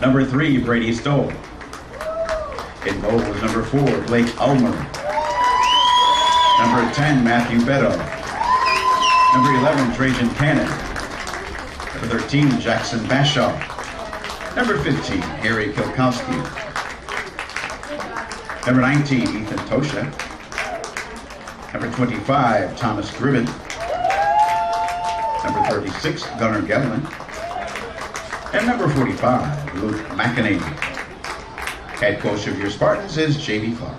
Number 3, Brady Stoll. In goal was number 4, Blake Ulmer. Number 10, Matthew Beto. Number 11, Trajan Cannon. Number 13, Jackson Bashaw. Number 15, Harry Kilkowski. Number 19, Ethan Tosha. Number 25, Thomas Gribben. Number 36, Gunnar Gelman. And number 45, Luke McEnany. Head coach of your Spartans is J.B. Clark.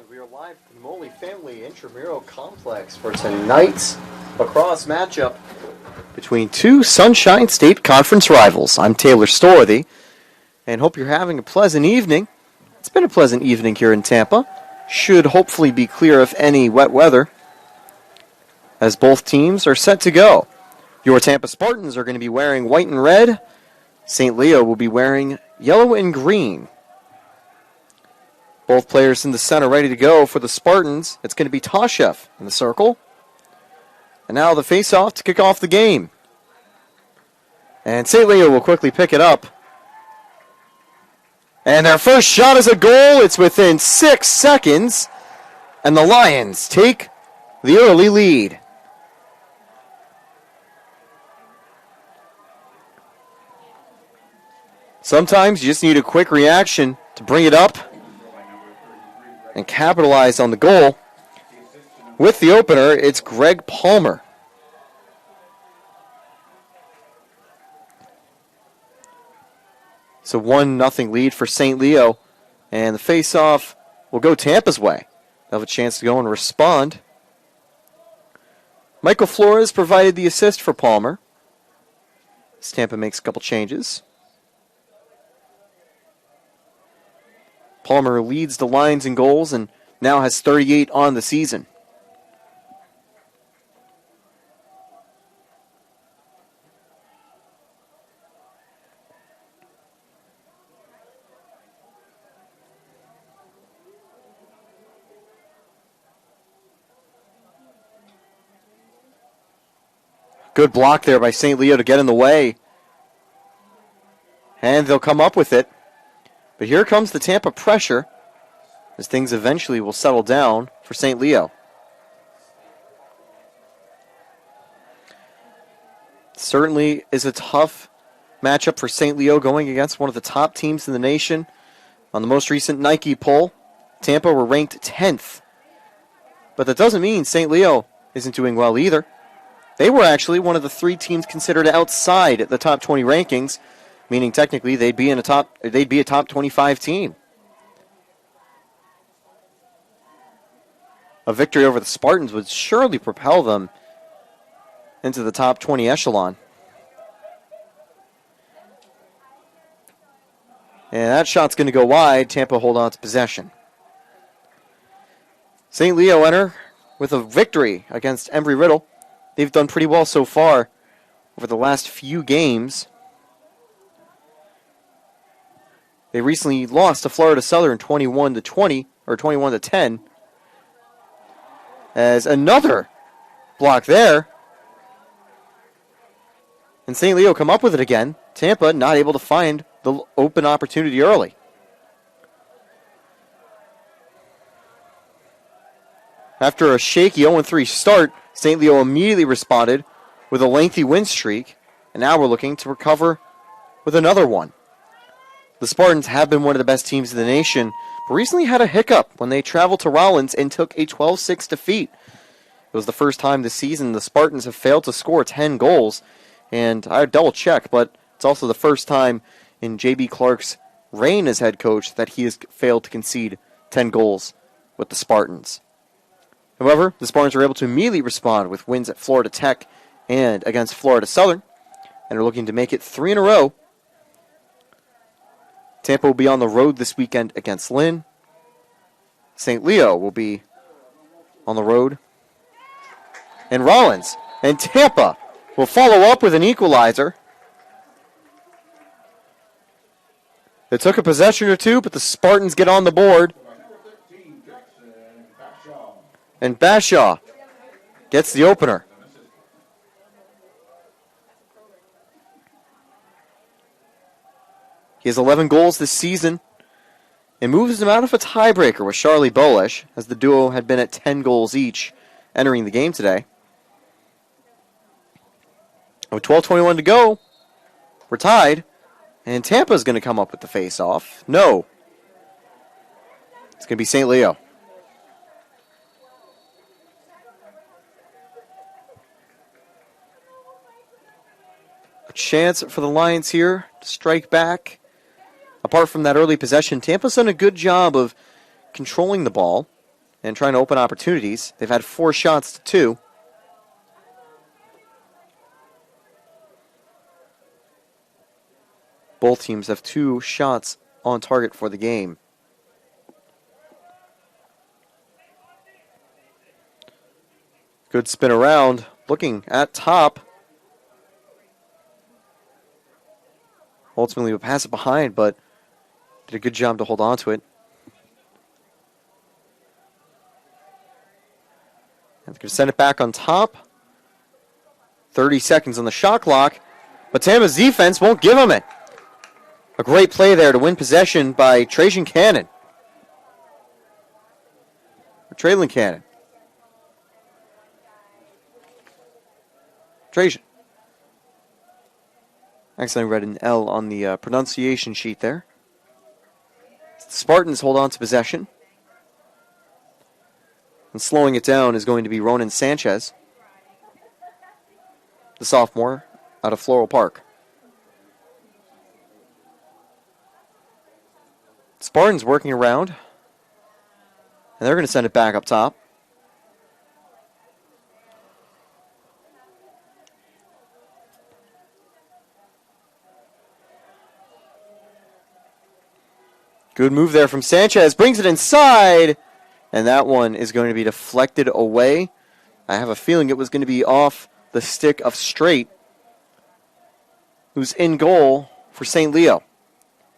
We are live from the Moley Family Intramural Complex for tonight's lacrosse matchup between two Sunshine State Conference rivals. I'm Taylor Storthy, and hope you're having a pleasant evening. It's been a pleasant evening here in Tampa. Should hopefully be clear of any wet weather, as both teams are set to go. Your Tampa Spartans are going to be wearing white and red. St. Leo will be wearing yellow and green. Both players in the center ready to go for the Spartans. It's going to be Toshev in the circle. And now the face-off to kick off the game. And St. Leo will quickly pick it up. And their first shot is a goal. It's within 6 seconds. And the Lions take the early lead. Sometimes you just need a quick reaction to bring it up and capitalize on the goal. With the opener, it's Greg Palmer. So 1-0 lead for St. Leo, and the face-off will go Tampa's way. They'll have a chance to go and respond. Michael Flores provided the assist for Palmer, as Tampa makes a couple changes. Palmer leads the Lions in goals and now has 38 on the season. Good block there by St. Leo to get in the way. And they'll come up with it. But here comes the Tampa pressure as things eventually will settle down for St. Leo. Certainly is a tough matchup for St. Leo going against one of the top teams in the nation. On the most recent Nike poll, Tampa were ranked 10th. But that doesn't mean St. Leo isn't doing well either. They were actually one of the 3 teams considered outside the top 20 rankings, meaning technically they'd be a top 25 team. A victory over the Spartans would surely propel them into the top 20 echelon. And that shot's going to go wide. Tampa hold on to possession. St. Leo enter with a victory against Embry-Riddle. They've done pretty well so far over the last few games. They recently lost to Florida Southern 21-20 or 21-10. As another block there. And St. Leo come up with it again. Tampa not able to find the open opportunity early. After a shaky 0-3 start, St. Leo immediately responded with a lengthy win streak, and now we're looking to recover with another one. The Spartans have been one of the best teams in the nation, but recently had a hiccup when they traveled to Rollins and took a 12-6 defeat. It was the first time this season the Spartans have failed to score 10 goals, and I double-check, but it's also the first time in J.B. Clark's reign as head coach that he has failed to concede 10 goals with the Spartans. However, the Spartans were able to immediately respond with wins at Florida Tech and against Florida Southern, and are looking to make it 3 in a row. Tampa will be on the road this weekend against Lynn. St. Leo will be on the road. And Rollins and Tampa will follow up with an equalizer. They took a possession or two, but the Spartans get on the board. And Bashaw gets the opener. He has 11 goals this season and moves him out of a tiebreaker with Charlie Bolish, as the duo had been at 10 goals each entering the game today. With 12:21 to go, we're tied, and Tampa's going to come up with the face-off. No. It's going to be St. Leo. A chance for the Lions here to strike back. Apart from that early possession, Tampa's done a good job of controlling the ball and trying to open opportunities. They've had 4 shots to 2. Both teams have 2 shots on target for the game. Good spin around, looking at top. Ultimately, we'll pass it behind, but did a good job to hold on to it. And they're going to send it back on top. 30 seconds on the shot clock, but Tampa's defense won't give them it. A great play there to win possession by Trajan Cannon. Or Traylon Cannon. Trajan. Accidentally read an L on the pronunciation sheet there. The Spartans hold on to possession. And slowing it down is going to be Ronan Sanchez, the sophomore out of Floral Park. Spartans working around, and they're going to send it back up top. Good move there from Sanchez, brings it inside, and that one is going to be deflected away. I have a feeling it was going to be off the stick of Straight, who's in goal for St. Leo.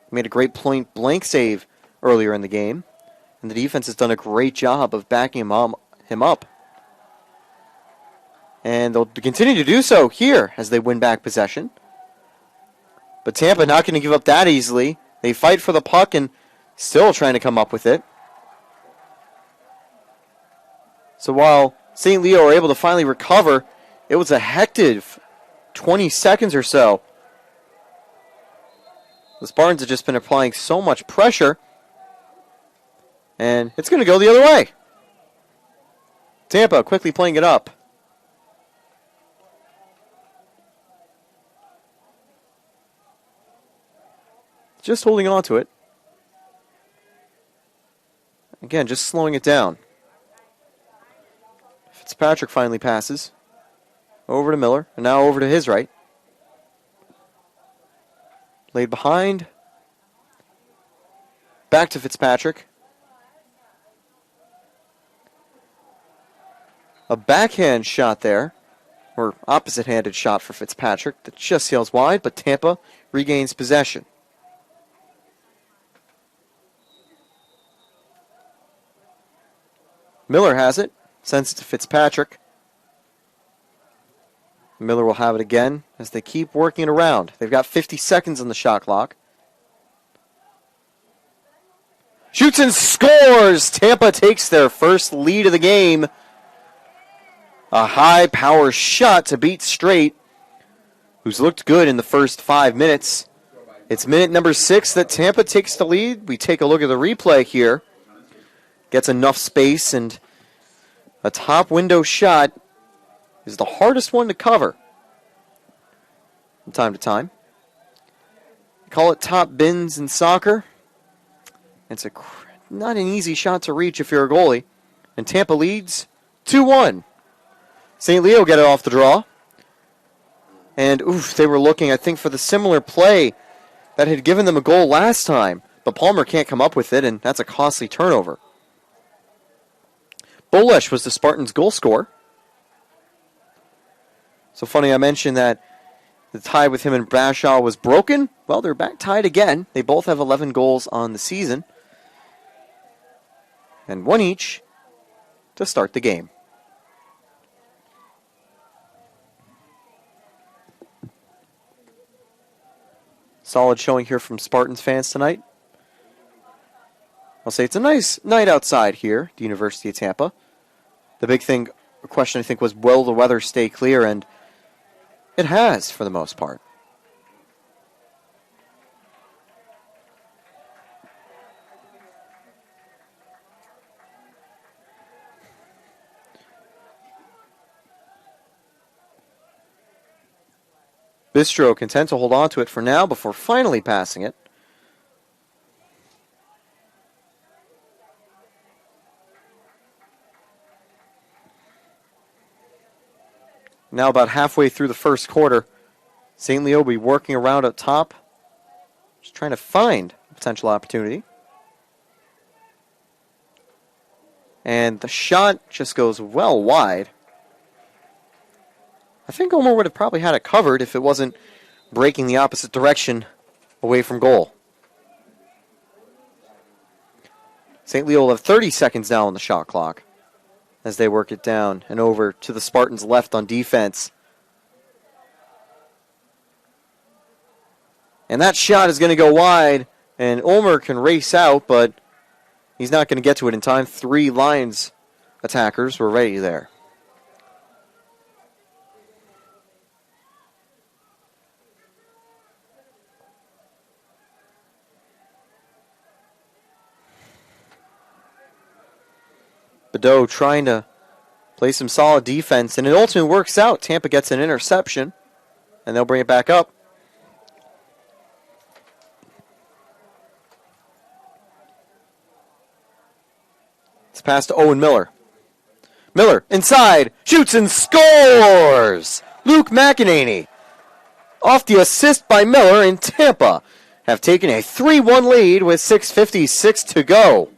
Made a great point blank save earlier in the game, and the defense has done a great job of backing him up. And they'll continue to do so here as they win back possession. But Tampa not going to give up that easily. They fight for the puck and still trying to come up with it. So while St. Leo are able to finally recover, it was a hectic 20 seconds or so. The Spartans have just been applying so much pressure, and it's going to go the other way. Tampa quickly playing it up. Just holding on to it. Again, just slowing it down. Fitzpatrick finally passes. Over to Miller, and now over to his right. Laid behind. Back to Fitzpatrick. A backhand shot there, or opposite-handed shot for Fitzpatrick that just sails wide, but Tampa regains possession. Miller has it, sends it to Fitzpatrick. Miller will have it again as they keep working it around. They've got 50 seconds on the shot clock. Shoots and scores! Tampa takes their first lead of the game. A high power shot to beat Straight, who's looked good in the first 5 minutes. It's minute number 6 that Tampa takes the lead. We take a look at the replay here. Gets enough space, and a top window shot is the hardest one to cover from time to time. Call it top bins in soccer. It's not an easy shot to reach if you're a goalie. And Tampa leads 2-1. St. Leo get it off the draw. And they were looking, I think, for the similar play that had given them a goal last time. But Palmer can't come up with it, and that's a costly turnover. Bolesh was the Spartans' goal scorer. So funny I mentioned that the tie with him and Bashaw was broken. Well, they're back tied again. They both have 11 goals on the season. And one each to start the game. Solid showing here from Spartans fans tonight. I'll say it's a nice night outside here at the University of Tampa. The big question I think was, will the weather stay clear? And it has, for the most part. Bistro content to hold on to it for now before finally passing it. Now about halfway through the first quarter, St. Leo will be working around up top, just trying to find a potential opportunity. And the shot just goes well wide. I think Omer would have probably had it covered if it wasn't breaking the opposite direction away from goal. St. Leo will have 30 seconds now on the shot clock as they work it down and over to the Spartans' left on defense. And that shot is going to go wide, and Ulmer can race out, but he's not going to get to it in time. 3 Lions attackers were ready there. Badeau trying to play some solid defense, and it ultimately works out. Tampa gets an interception, and they'll bring it back up. It's passed to Owen Miller. Miller inside, shoots and scores! Luke McEnany. Off the assist by Miller, and Tampa have taken a 3-1 lead with 6:56 to go.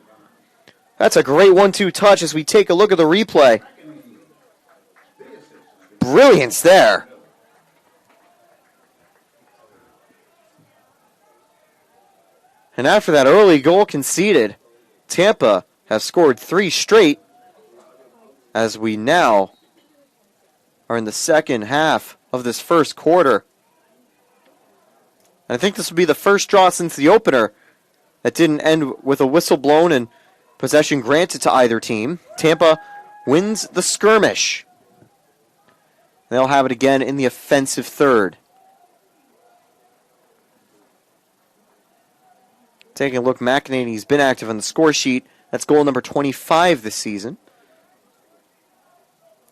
That's a great 1-2 touch as we take a look at the replay. Brilliance there. And after that early goal conceded, Tampa have scored 3 straight as we now are in the second half of this first quarter. And I think this will be the first draw since the opener that didn't end with a whistle blown and possession granted to either team. Tampa wins the skirmish. They'll have it again in the offensive third. Taking a look, McEnany's been active on the score sheet. That's goal number 25 this season.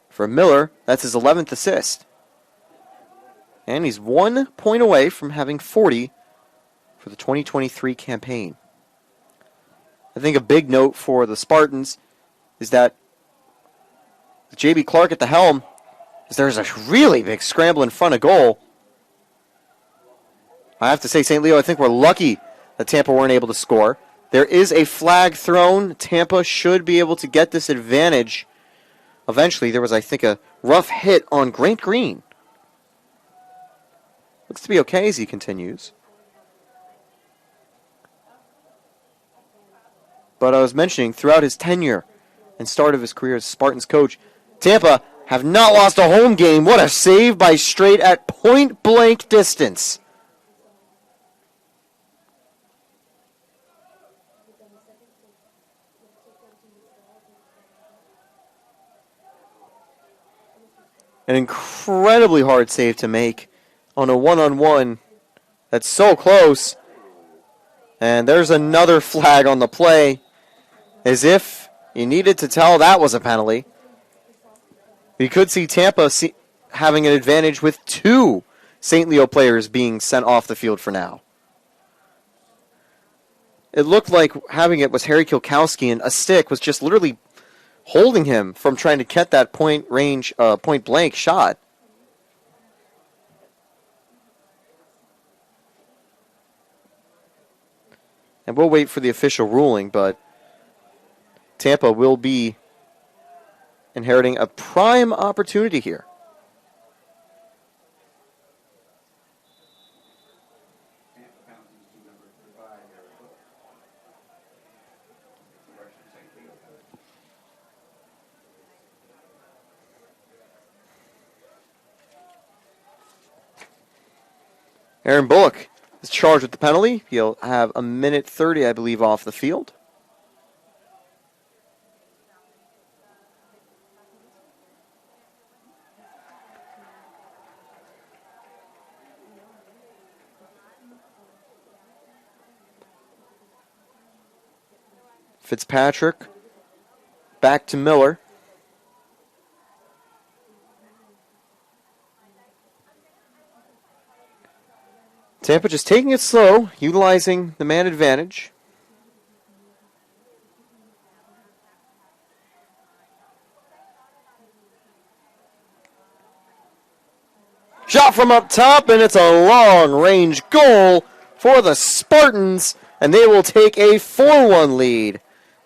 For Miller, that's his 11th assist. And he's 1 point away from having 40 for the 2023 campaign. I think a big note for the Spartans is that with J.B. Clark at the helm, there's a really big scramble in front of goal. I have to say, St. Leo, I think we're lucky that Tampa weren't able to score. There is a flag thrown. Tampa should be able to get this advantage. Eventually, there was, I think, a rough hit on Grant Green. Looks to be okay as he continues. But I was mentioning, throughout his tenure and start of his career as Spartans coach, Tampa have not lost a home game. What a save by Strait at point-blank distance. An incredibly hard save to make on a one-on-one that's so close. And there's another flag on the play, as if you needed to tell that was a penalty. You could see Tampa having an advantage with 2 St. Leo players being sent off the field for now. It looked like having it was Harry Kilkowski, and a stick was just literally holding him from trying to get that point blank shot. And we'll wait for the official ruling, but Tampa will be inheriting a prime opportunity here. Aaron Bullock is charged with the penalty. He'll have a minute 30, I believe, off the field. Fitzpatrick back to Miller. Tampa just taking it slow, utilizing the man advantage. Shot from up top, and it's a long-range goal for the Spartans, and they will take a 4-1 lead,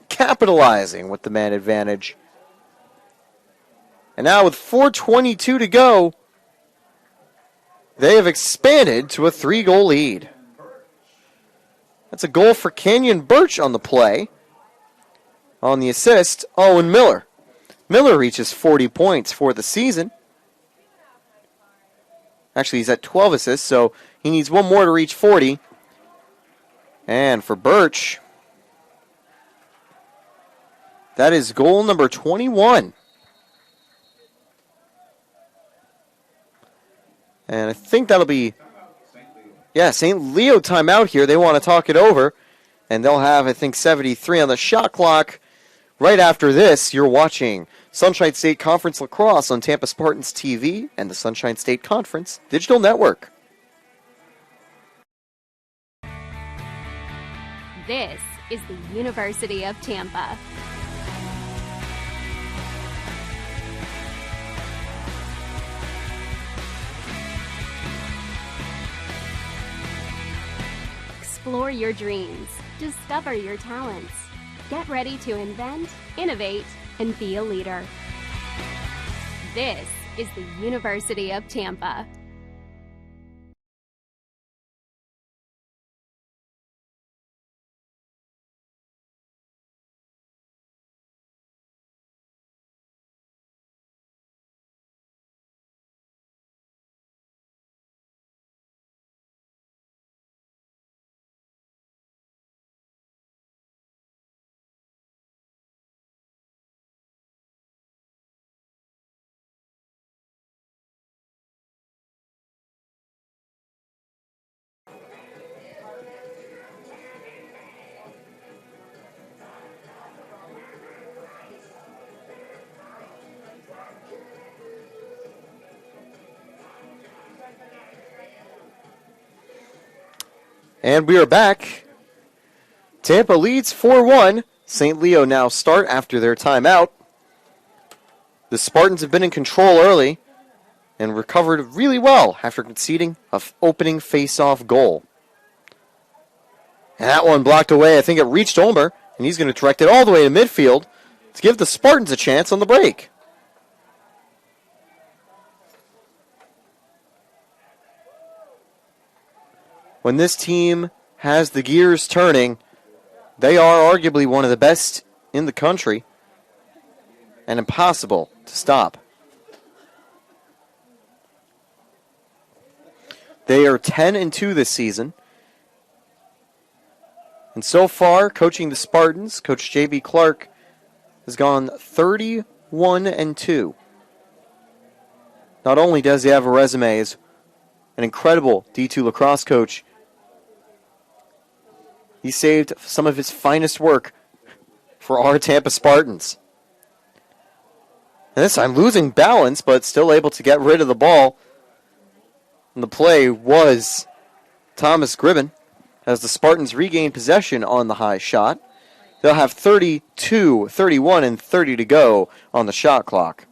capitalizing with the man advantage. And now with 4:22 to go, they have expanded to a 3-goal lead. That's a goal for Kenyon Birch on the play. On the assist, Owen Miller. Miller reaches 40 points for the season. Actually, he's at 12 assists, so he needs one more to reach 40. And for Birch, that is goal number 21. And I think that'll be, St. Leo timeout here. They want to talk it over. And they'll have, I think, 73 on the shot clock. Right after this, you're watching Sunshine State Conference Lacrosse on Tampa Spartans TV and the Sunshine State Conference Digital Network. This is the University of Tampa. Explore your dreams. Discover your talents. Get ready to invent, innovate, and be a leader. This is the University of Tampa. And we are back. Tampa leads 4-1. St. Leo now start after their timeout. The Spartans have been in control early and recovered really well after conceding an opening face-off goal. And that one blocked away. I think it reached Ulmer, and he's going to direct it all the way to midfield to give the Spartans a chance on the break. When this team has the gears turning, they are arguably one of the best in the country and impossible to stop. They are 10-2 this season. And so far, coaching the Spartans, Coach J.B. Clark has gone 31-2. Not only does he have a resume as an incredible D2 lacrosse coach, he saved some of his finest work for our Tampa Spartans. And this time, losing balance, but still able to get rid of the ball. And the play was Thomas Gribben, as the Spartans regain possession on the high shot. They'll have 32, 31, and 30 to go on the shot clock.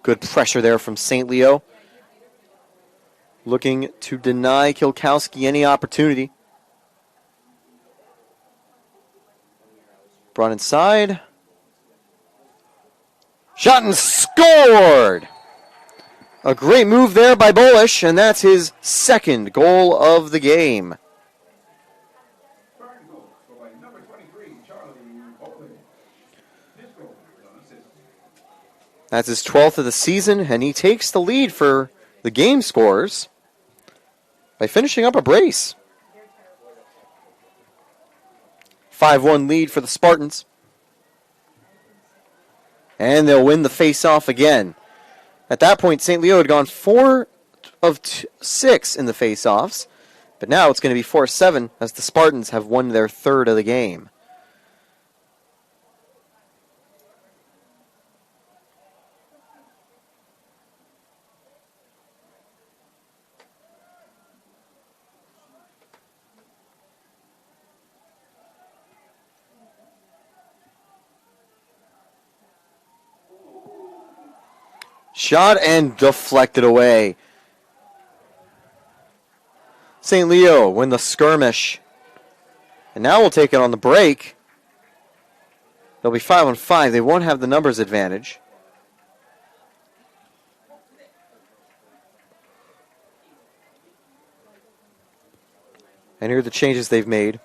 Good pressure there from St. Leo, looking to deny Kilkowski any opportunity. Brought inside. Shot and scored! A great move there by Bolish, and that's his second goal of the game. That's his 12th of the season, and he takes the lead for the game scores by finishing up a brace. 5-1 lead for the Spartans. And they'll win the face-off again. At that point, St. Leo had gone 4 of 6 in the face-offs, but now it's going to be 4-7 as the Spartans have won their third of the game. Shot and deflected away. St. Leo win the skirmish. And now we'll take it on the break. They'll be 5-on-5. They won't have the numbers advantage. And here are the changes they've made.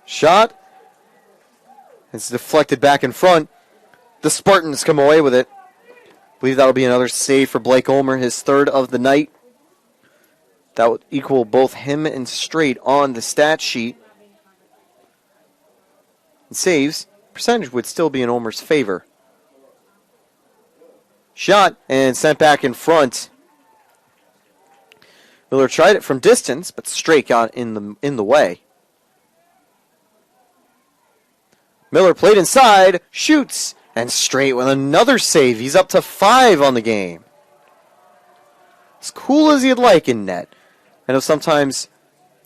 Shot. It's deflected back in front. The Spartans come away with it. I believe that'll be another save for Blake Ulmer, his third of the night. That would equal both him and Straight on the stat sheet. And saves, percentage would still be in Ulmer's favor. Shot and sent back in front. Miller tried it from distance, but Straight got in the way. Miller played inside, shoots, and Straight with another save. He's up to 5 on the game. As cool as he'd like in net. I know sometimes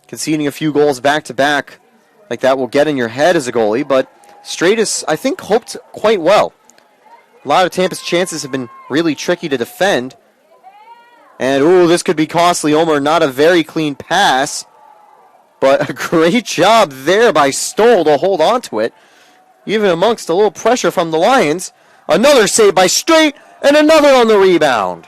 conceding a few goals back-to-back like that will get in your head as a goalie, but Straight is, I think, hoped quite well. A lot of Tampa's chances have been really tricky to defend. And, this could be costly. Ulmer, not a very clean pass, but a great job there by Stoll to hold on to it. Even amongst a little pressure from the Lions. Another save by Straight, and another on the rebound.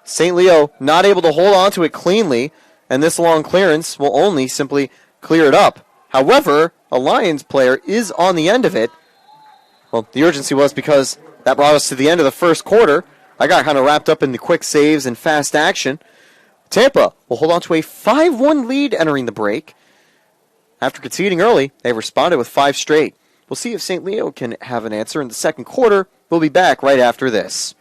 St. Leo not able to hold on to it cleanly, and this long clearance will only simply clear it up. However, a Lions player is on the end of it. Well, the urgency was because that brought us to the end of the first quarter. I got kind of wrapped up in the quick saves and fast action. Tampa will hold on to a 5-1 lead entering the break. After conceding early, they responded with 5 straight. We'll see if St. Leo can have an answer in the second quarter. We'll be back right after this.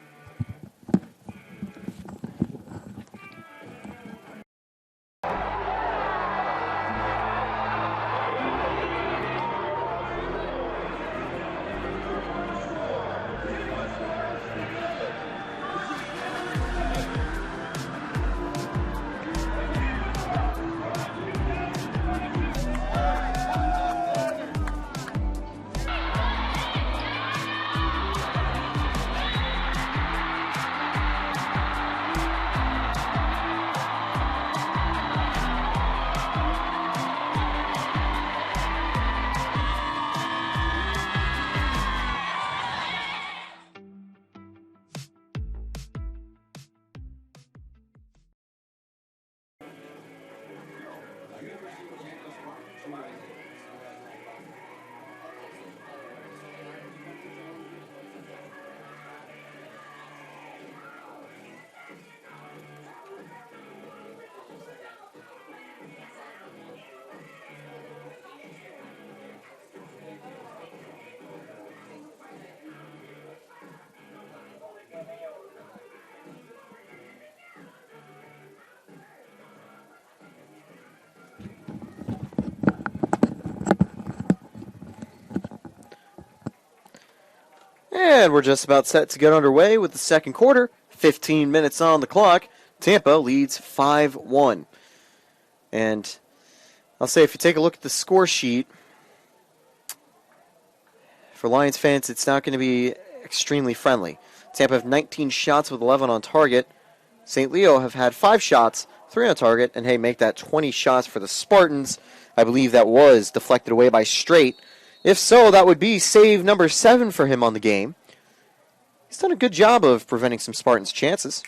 And we're just about set to get underway with the second quarter. 15 minutes on the clock. Tampa leads 5-1. And I'll say if you take a look at the score sheet, for Lions fans, it's not going to be extremely friendly. Tampa have 19 shots with 11 on target. St. Leo have had 5 shots, 3 on target, and hey, make that 20 shots for the Spartans. I believe that was deflected away by Straight. If so, that would be save number 7 for him on the game. He's done a good job of preventing some Spartans' chances.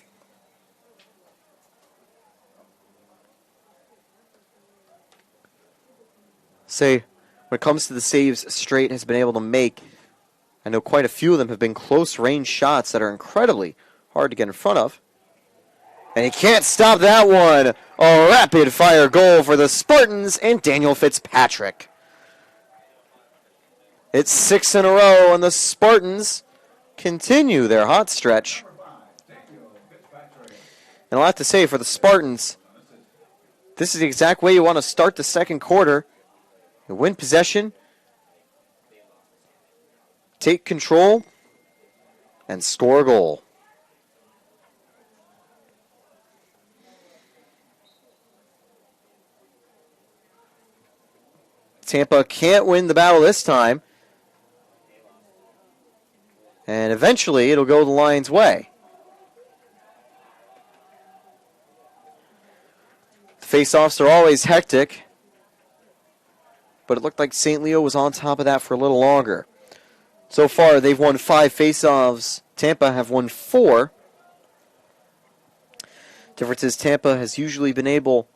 Say, when it comes to the saves Straight has been able to make, I know quite a few of them have been close-range shots that are incredibly hard to get in front of. And he can't stop that one. A rapid-fire goal for the Spartans and Daniel Fitzpatrick. It's 6 in a row, and the Spartans continue their hot stretch. And I'll have to say, for the Spartans, this is the exact way you want to start the second quarter. You win possession, take control, and score a goal. Tampa can't win the battle this time. And eventually it'll go the Lions' way. The face-offs are always hectic, but it looked like St. Leo was on top of that for a little longer. So far, they've won 5 face-offs. Tampa have won 4. Difference is Tampa has usually been able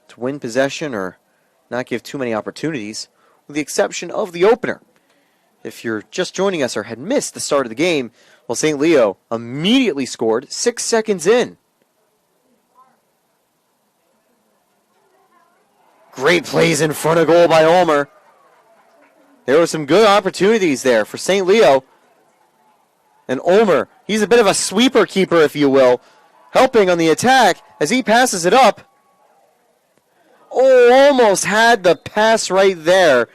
to win possession or not give too many opportunities, with the exception of the opener. If you're just joining us or had missed the start of the game, well, St. Leo immediately scored 6 seconds in. Great plays in front of goal by Ulmer. There were some good opportunities there for St. Leo. And Ulmer, he's a bit of a sweeper keeper, if you will, helping on the attack as he passes it up. Oh, almost had the pass right there.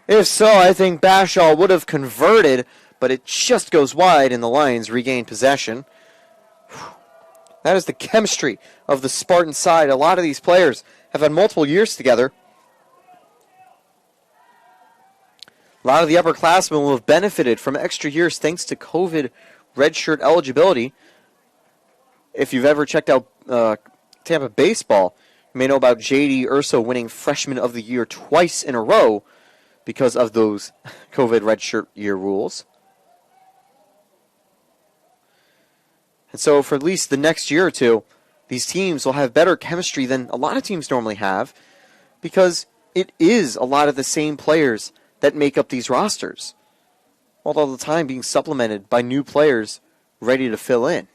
If so, I think Bashaw would have converted, but it just goes wide and the Lions regain possession. That is the chemistry of the Spartan side. A lot of these players have had multiple years together. A lot of the upperclassmen will have benefited from extra years thanks to COVID redshirt eligibility. If you've ever checked out Tampa baseball, you may know about J.D. Urso winning Freshman of the Year twice in a row because of those COVID redshirt year rules. And so for at least the next year or two, these teams will have better chemistry than a lot of teams normally have because it is a lot of the same players that make up these rosters, all the time being supplemented by new players ready to fill in.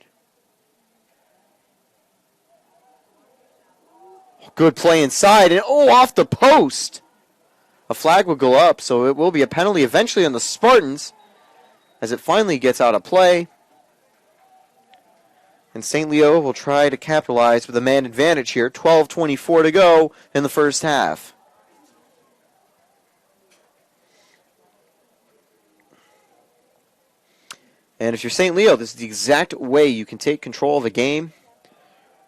Good play inside, and off the post. A flag will go up, so it will be a penalty eventually on the Spartans as it finally gets out of play. And St. Leo will try to capitalize with a man advantage here. 12:24 to go in the first half. And if you're St. Leo, this is the exact way you can take control of a game,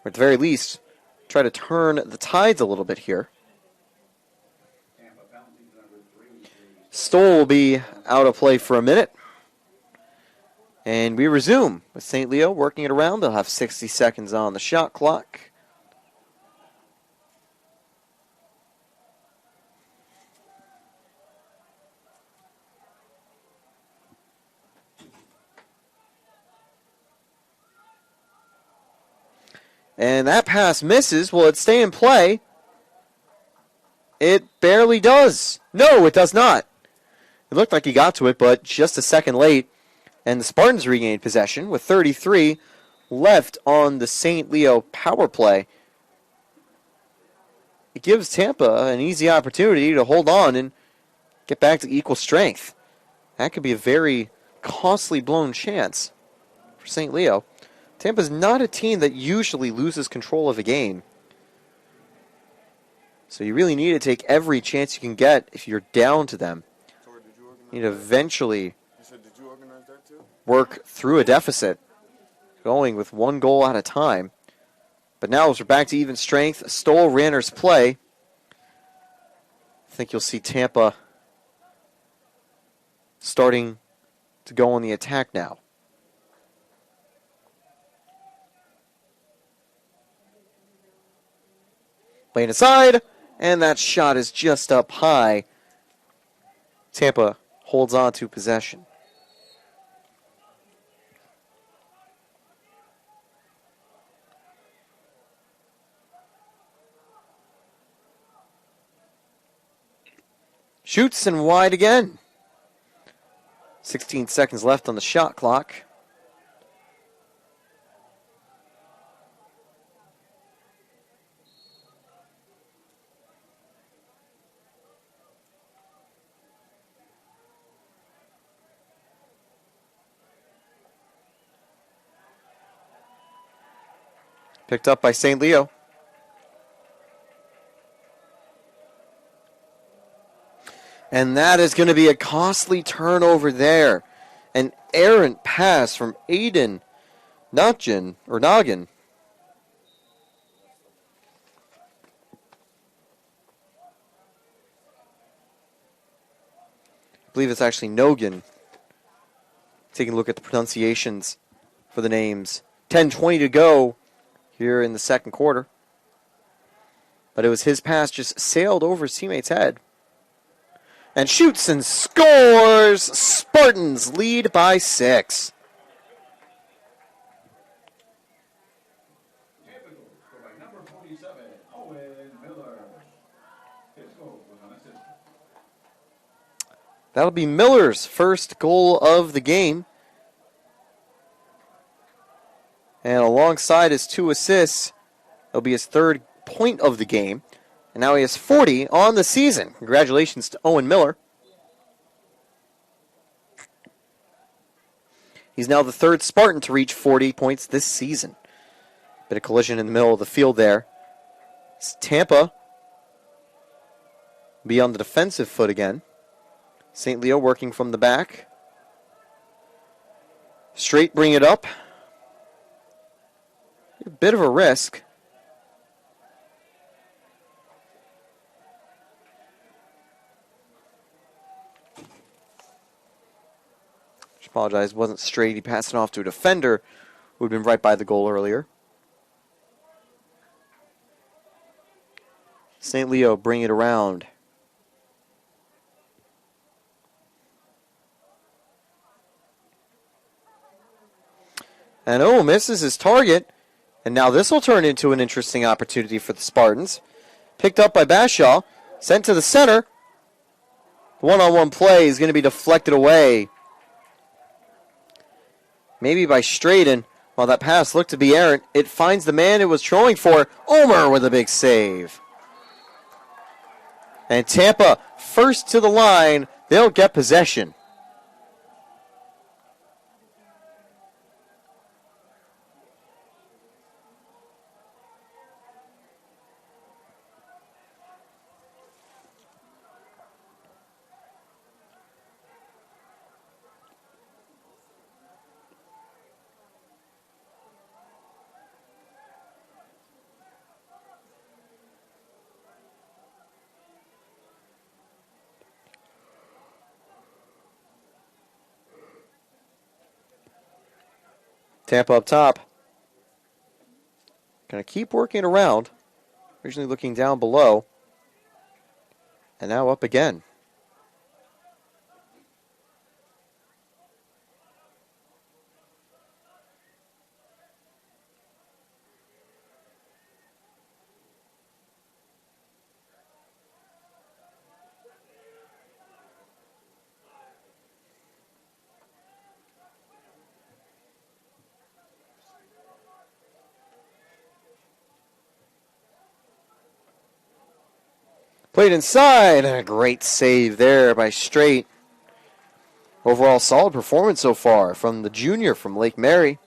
or at the very least, try to turn the tides a little bit here. Stoll will be out of play for a minute. And we resume with St. Leo working it around. They'll have 60 seconds on the shot clock. And that pass misses. Will it stay in play? It barely does. No, it does not. It looked like he got to it, but just a second late. And the Spartans regained possession with 33 left on the St. Leo power play. It gives Tampa an easy opportunity to hold on and get back to equal strength. That could be a very costly blown chance for St. Leo. Tampa's not a team that usually loses control of a game. So you really need to take every chance you can get if you're down to them. You need to eventually work through a deficit, going with 1 goal at a time. But now as we're back to even strength, Stoll Ranner's play. I think you'll see Tampa starting to go on the attack now. Playing aside, and that shot is just up high. Tampa holds on to possession. Shoots and wide again. 16 seconds left on the shot clock. Picked up by St. Leo. And that is going to be a costly turnover there. An errant pass from Aiden Noggin. I believe it's actually Noggin. Taking a look at the pronunciations for the names. 10:20 to go here in the second quarter. But it was his pass just sailed over his teammate's head. And shoots and scores! Spartans lead by 6. Number 47, Owen Miller. His goal was on assist. That'll be Miller's first goal of the game. And alongside his 2 assists, it'll be his 3rd point of the game. And now he has 40 on the season. Congratulations to Owen Miller. He's now the 3rd Spartan to reach 40 points this season. Bit of collision in the middle of the field there. It's Tampa be on the defensive foot again. St. Leo working from the back. Straight bring it up. A bit of a risk. Apologize, wasn't straight. He passed it off to a defender who had been right by the goal earlier. St. Leo bring it around. And misses his target. And now this will turn into an interesting opportunity for the Spartans. Picked up by Bashaw. Sent to the center. The one-on-one play is going to be deflected away. Maybe by Straden. While that pass looked to be errant, it finds the man it was trolling for. Omer with a big save. And Tampa first to the line. They'll get possession. Tampa up top. Going to keep working around. Originally looking down below. And now up again. Played inside, and a great save there by Straight. Overall, solid performance so far from the junior from Lake Mary.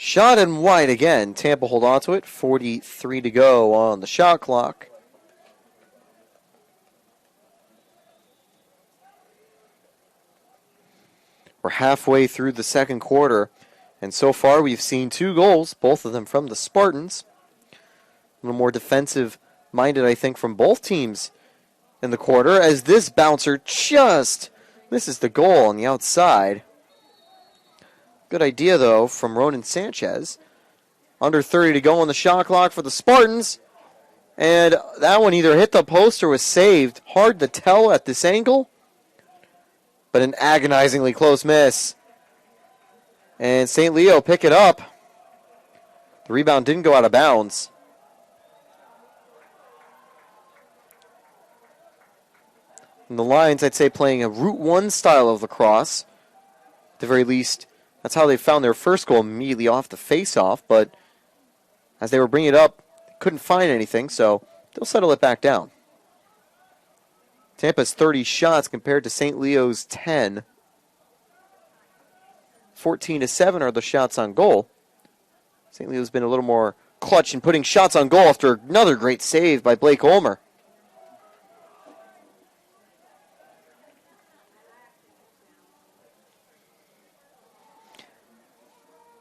Shot and wide again. Tampa hold on to it. 43 to go on the shot clock. We're halfway through the second quarter, and so far we've seen 2 goals, both of them from the Spartans. A little more defensive-minded, I think, from both teams in the quarter, as this bouncer just misses the goal on the outside. Good idea, though, from Ronan Sanchez. Under 30 to go on the shot clock for the Spartans, and that one either hit the post or was saved. Hard to tell at this angle, but an agonizingly close miss. And St. Leo pick it up. The rebound didn't go out of bounds. And the Lions, I'd say, playing a Route 1 style of lacrosse. At the very least, that's how they found their first goal immediately off the face-off. But as they were bringing it up, couldn't find anything, so they'll settle it back down. Tampa's 30 shots compared to St. Leo's 10. 14-7 are the shots on goal. St. Leo's been a little more clutch in putting shots on goal after another great save by Blake Ulmer.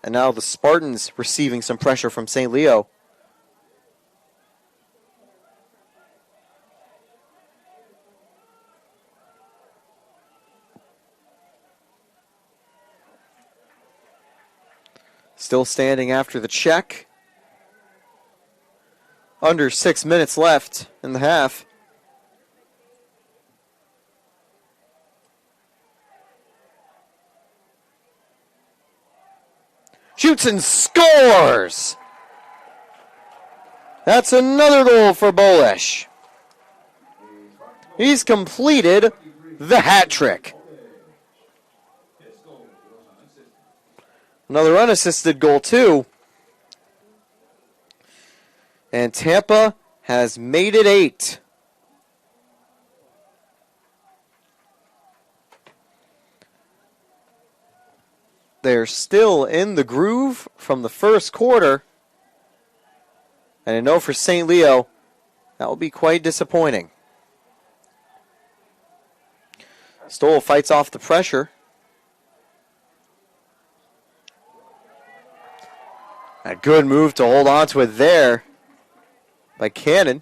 And now the Spartans receiving some pressure from St. Leo. Still standing after the check. Under 6 minutes left in the half. Shoots and scores! That's another goal for Bolish. He's completed the hat trick. Another unassisted goal, too. And Tampa has made it 8. They're still in the groove from the first quarter. And I know for St. Leo, that will be quite disappointing. Stoll fights off the pressure. A good move to hold on to it there by Cannon.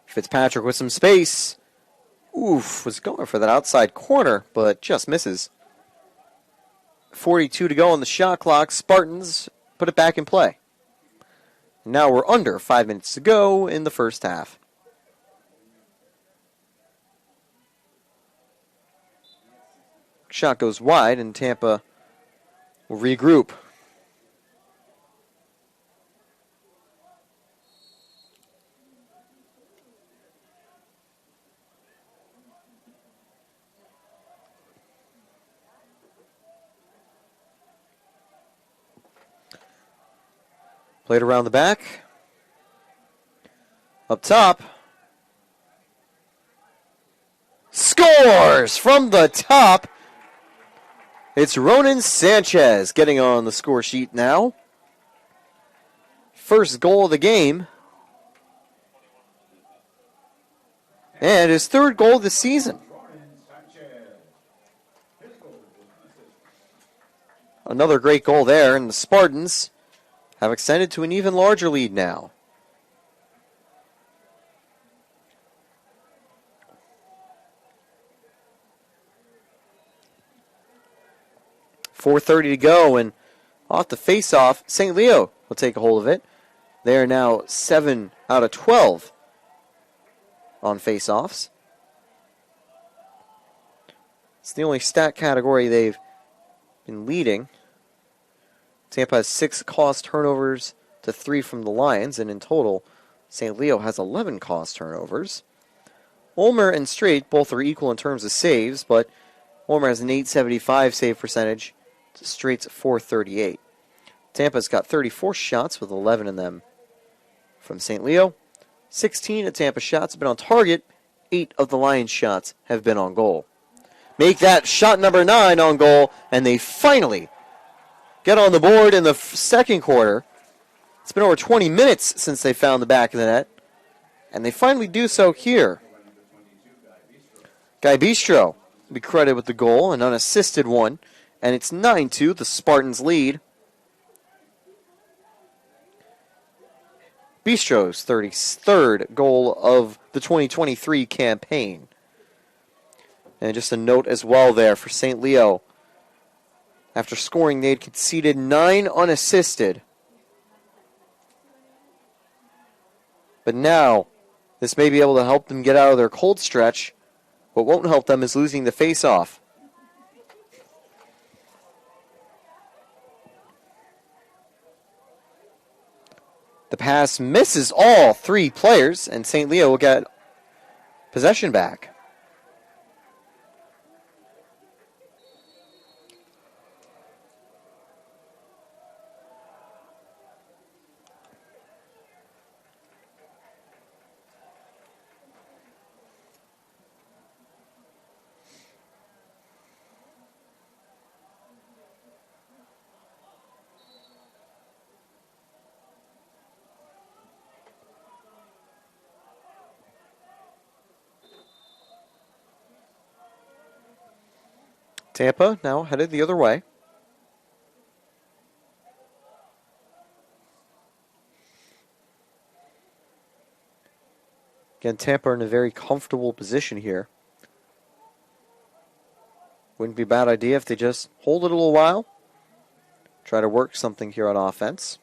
Fitzpatrick with some space. Oof, was going for that outside corner, but just misses. 42 to go on the shot clock. Spartans put it back in play. Now we're under 5 minutes to go in the first half. Shot goes wide, and Tampa will regroup. Played around the back. Up top. Scores from the top. It's Ronan Sanchez getting on the score sheet now. First goal of the game. And his third goal of the season. Another great goal there, and the Spartans have extended to an even larger lead now. .430 to go, and off the face-off, St. Leo will take a hold of it. They are now 7 out of 12 on face-offs. It's the only stat category they've been leading. Tampa has 6 caused turnovers to 3 from the Lions, and in total, St. Leo has 11 caused turnovers. Ulmer and Strait both are equal in terms of saves, but Homer has an 875 save percentage. Straight's 438. Tampa's got 34 shots with 11 in them from St. Leo. 16 of Tampa's shots have been on target. 8 of the Lions' shots have been on goal. Make that shot number 9 on goal, and they finally get on the board in the second quarter. It's been over 20 minutes since they found the back of the net, and they finally do so here. Guy Bistro will be credited with the goal, an unassisted one, and it's 9-2, the Spartans lead. Bistro's 33rd goal of the 2023 campaign. And just a note as well there for St. Leo. After scoring, they had conceded 9 unassisted. But now, this may be able to help them get out of their cold stretch. What won't help them is losing the face-off. The pass misses all 3 players, and St. Leo will get possession back. Tampa now headed the other way. Again, Tampa in a very comfortable position here. Wouldn't be a bad idea if they just hold it a little while. Try to work something here on offense.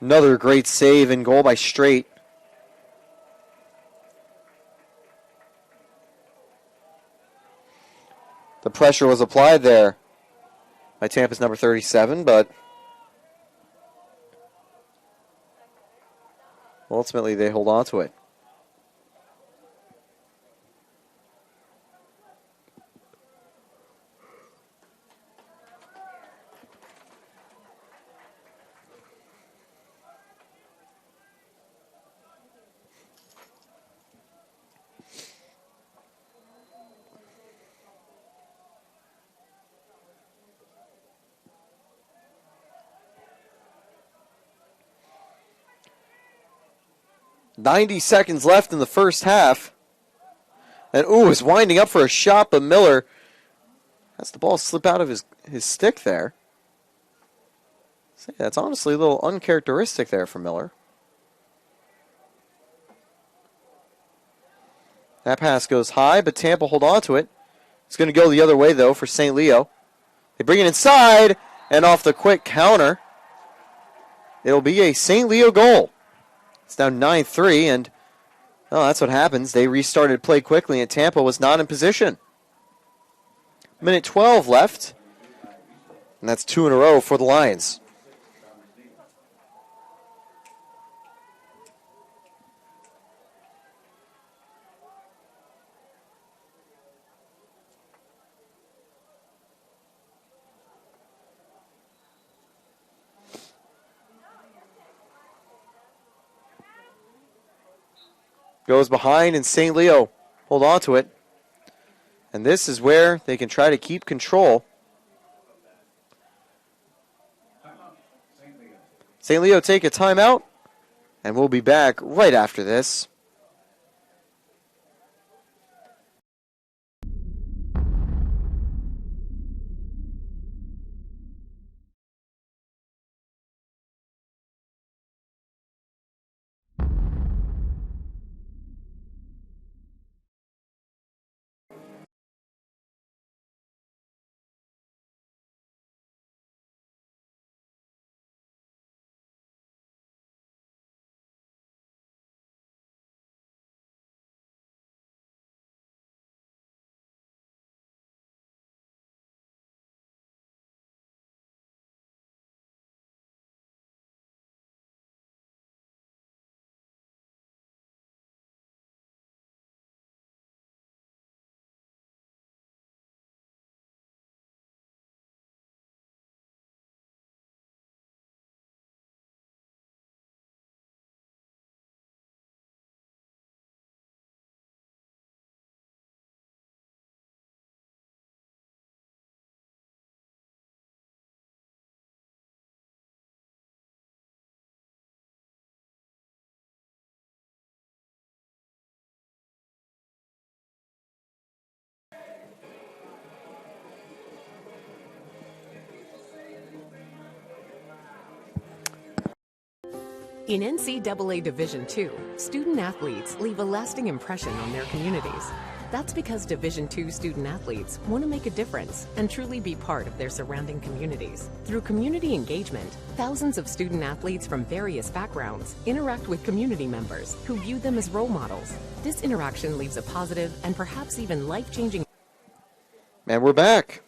Another great save and goal by Straight. The pressure was applied there by Tampa's number 37, but ultimately they hold on to it. .90 seconds left in the first half. And, is winding up for a shot, but Miller has the ball slip out of his stick there. That's honestly a little uncharacteristic there for Miller. That pass goes high, but Tampa hold on to it. It's going to go the other way, though, for St. Leo. They bring it inside, and off the quick counter, it'll be a St. Leo goal. It's now 9-3, and that's what happens. They restarted play quickly, and Tampa was not in position. Minute 12 left, and that's 2 in a row for the Lions. Goes behind, and St. Leo hold on to it. And this is where they can try to keep control. St. Leo take a timeout, and we'll be back right after this. In NCAA Division II, student athletes leave a lasting impression on their communities. That's because Division II student athletes want to make a difference and truly be part of their surrounding communities. Through community engagement, thousands of student athletes from various backgrounds interact with community members who view them as role models. This interaction leaves a positive and perhaps even life-changing. And we're back.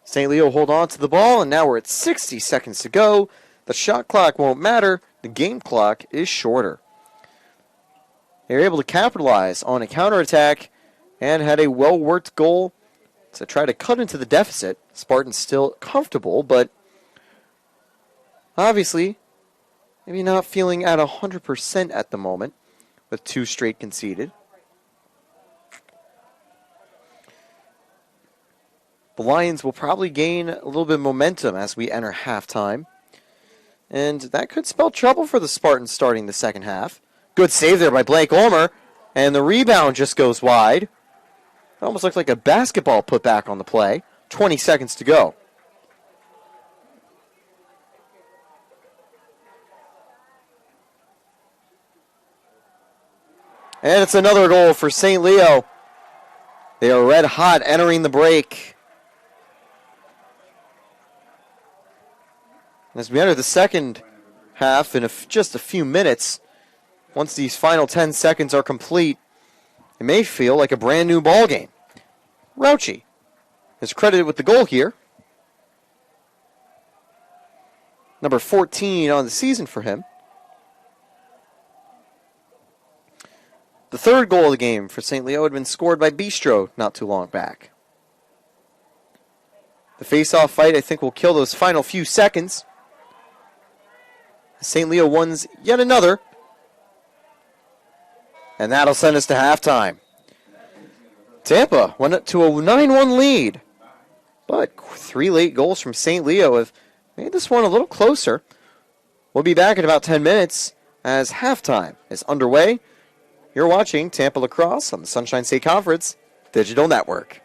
St. Leo hold on to the ball, and now we're at 60 seconds to go. The shot clock won't matter. The game clock is shorter. They were able to capitalize on a counterattack and had a well-worked goal to try to cut into the deficit. Spartans still comfortable, but obviously maybe not feeling at 100% at the moment with 2 straight conceded. The Lions will probably gain a little bit of momentum as we enter halftime. And that could spell trouble for the Spartans starting the second half. Good save there by Blake Ulmer. And the rebound just goes wide. It almost looked like a basketball put back on the play. 20 seconds to go. And it's another goal for St. Leo. They are red hot entering the break. As we enter the second half in just a few minutes, once these final 10 seconds are complete, it may feel like a brand new ball game. Rauchi is credited with the goal here. Number 14 on the season for him. The third goal of the game for St. Leo had been scored by Bistro not too long back. The face-off fight, I think, will kill those final few seconds. St. Leo wins yet another. And that'll send us to halftime. Tampa went up to a 9-1 lead. But 3 late goals from St. Leo have made this one a little closer. We'll be back in about 10 minutes as halftime is underway. You're watching Tampa Lacrosse on the Sunshine State Conference Digital Network.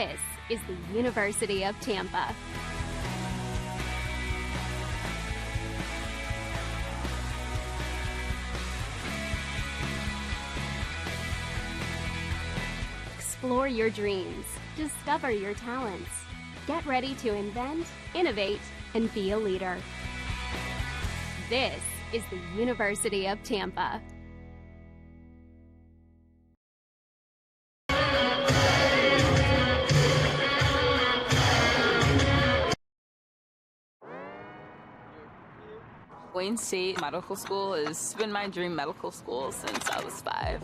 This is the University of Tampa. Explore your dreams. Discover your talents. Get ready to invent, innovate, and be a leader. This is the University of Tampa. Wayne State Medical School has been my dream medical school since I was 5.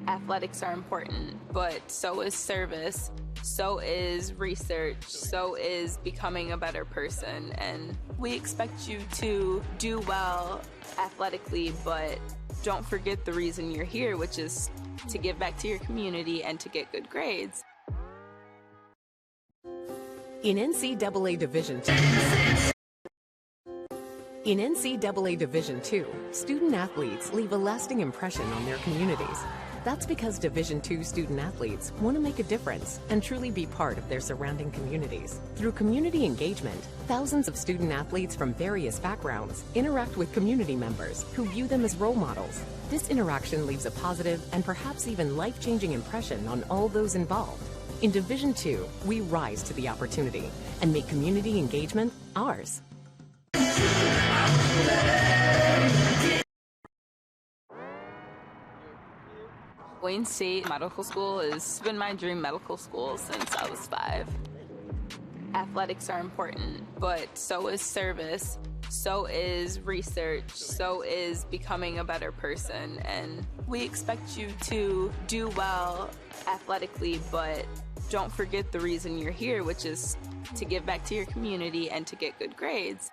Athletics are important, but so is service, so is research, so is becoming a better person. And we expect you to do well athletically, but don't forget the reason you're here, which is to give back to your community and to get good grades. In NCAA Division II, student athletes leave a lasting impression on their communities. That's because Division II student athletes want to make a difference and truly be part of their surrounding communities. Through community engagement, thousands of student athletes from various backgrounds interact with community members who view them as role models. This interaction leaves a positive and perhaps even life-changing impression on all those involved. In Division II, we rise to the opportunity and make community engagement ours. Wayne State Medical School has been my dream medical school since I was 5. Athletics are important, but so is service, so is research, so is becoming a better person. And we expect you to do well athletically, but don't forget the reason you're here, which is to give back to your community and to get good grades.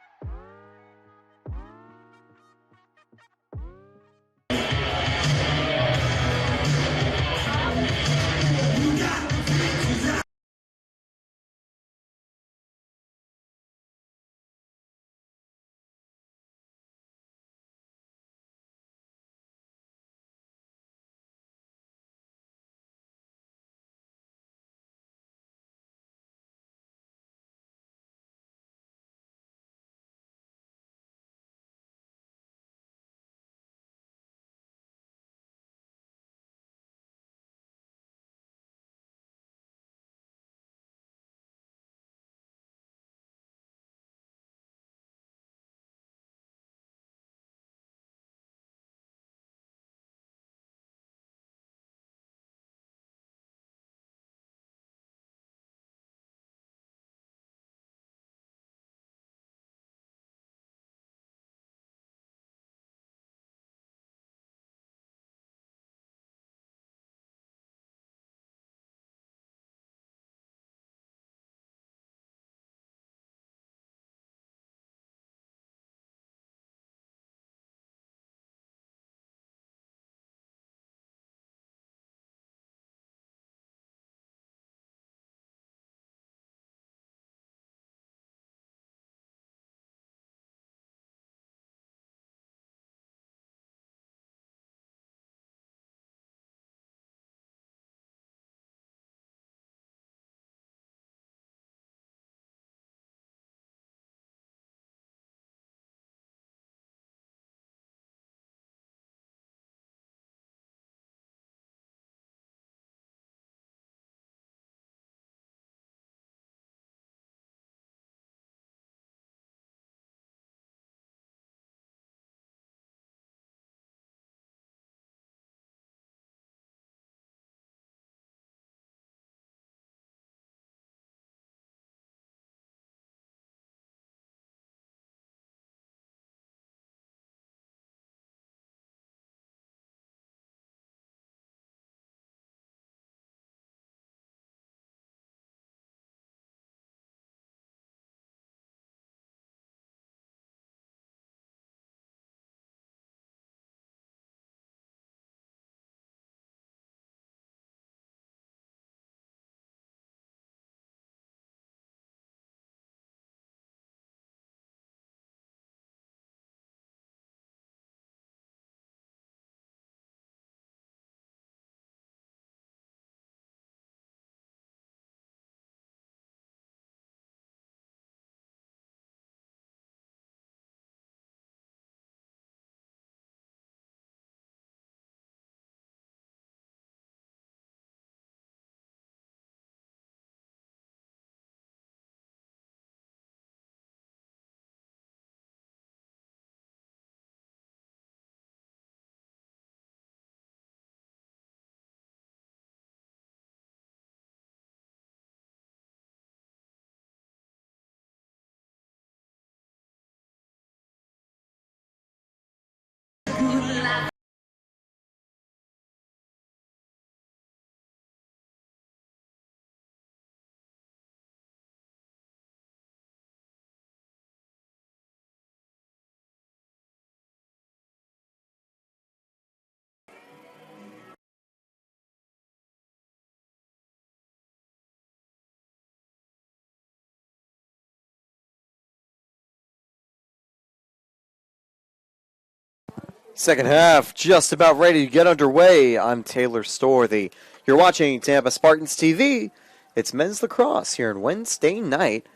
Second half just about ready to get underway. I'm Taylor Storthy. You're watching Tampa Spartans TV. It's men's lacrosse here on Wednesday night.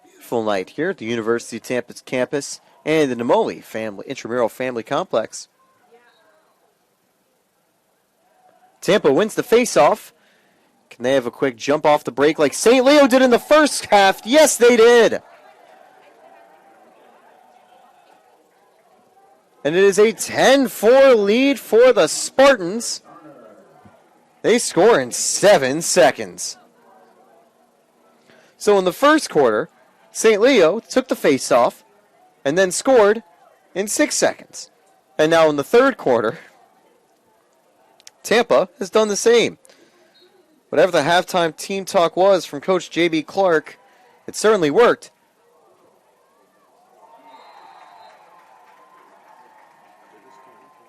Beautiful night here at the University of Tampa's campus and the Namoli Intramural Family Complex. Tampa wins the face-off. Can they have a quick jump off the break like St. Leo did in the first half? Yes, they did. And it is a 10-4 lead for the Spartans. They score in 7 seconds. So in the first quarter, St. Leo took the face-off and then scored in 6 seconds. And now in the third quarter, Tampa has done the same. Whatever the halftime team talk was from Coach J.B. Clark, it certainly worked.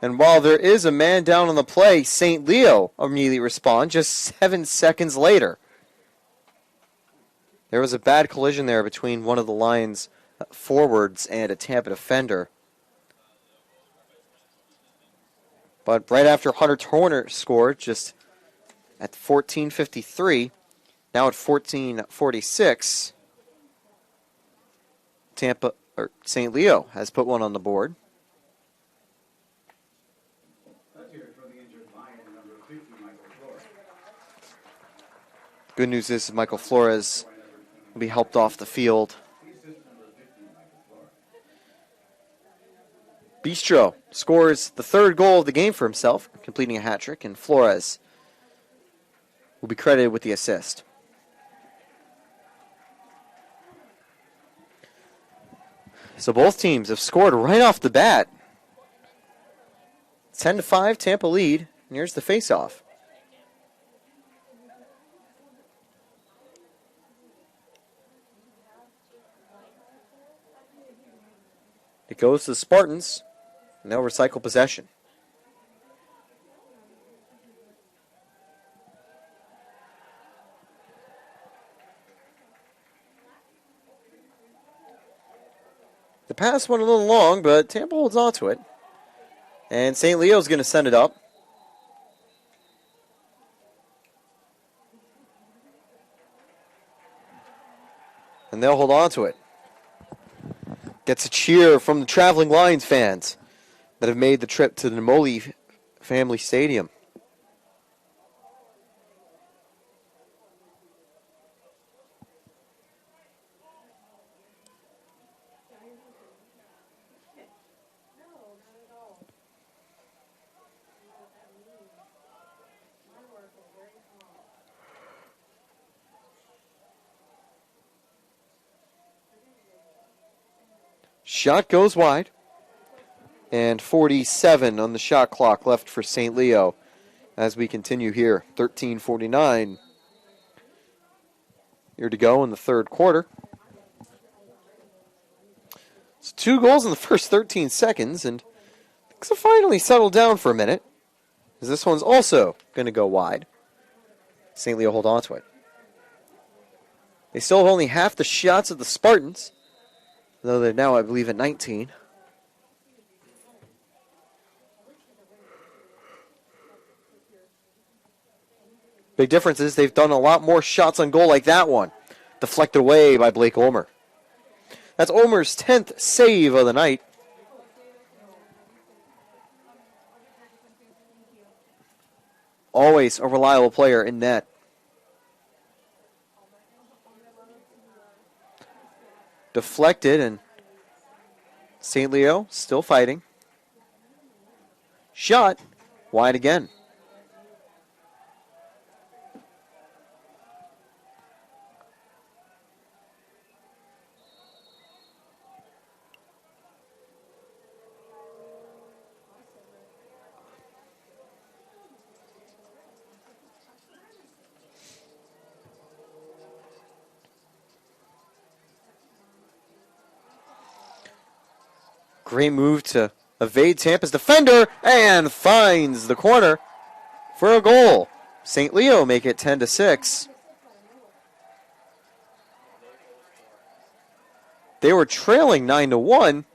And while there is a man down on the play, St. Leo immediately respond just 7 seconds later. There was a bad collision there between one of the Lions' forwards and a Tampa defender. But right after Hunter Turner scored, just at 14:53, now at 14:46, St. Leo has put one on the board. Good news is Michael Flores will be helped off the field. Bistro scores the third goal of the game for himself, completing a hat trick, and Flores will be credited with the assist. So both teams have scored right off the bat. 10-5, Tampa lead, and here's the face-off. It goes to the Spartans, and they'll recycle possession. The pass went a little long, but Tampa holds on to it. And St. Leo's going to send it up. And they'll hold on to it. Gets a cheer from the traveling Lions fans that have made the trip to the Namoli Family Stadium. Shot goes wide, and 47 on the shot clock left for St. Leo as we continue here. 13:49 here to go in the third quarter. It's 2 goals in the first 13 seconds, and things have finally settled down for a minute, as this one's also going to go wide. St. Leo hold on to it. They still have only half the shots of the Spartans, though they're now, I believe, at 19. Big difference is they've done a lot more shots on goal like that one. Deflected away by Blake Ulmer. That's Ulmer's 10th save of the night. Always a reliable player in net. Deflected, and St. Leo still fighting. Shot wide again. Great move to evade Tampa's defender and finds the corner for a goal. St. Leo make it 10-6. They were trailing 9-1,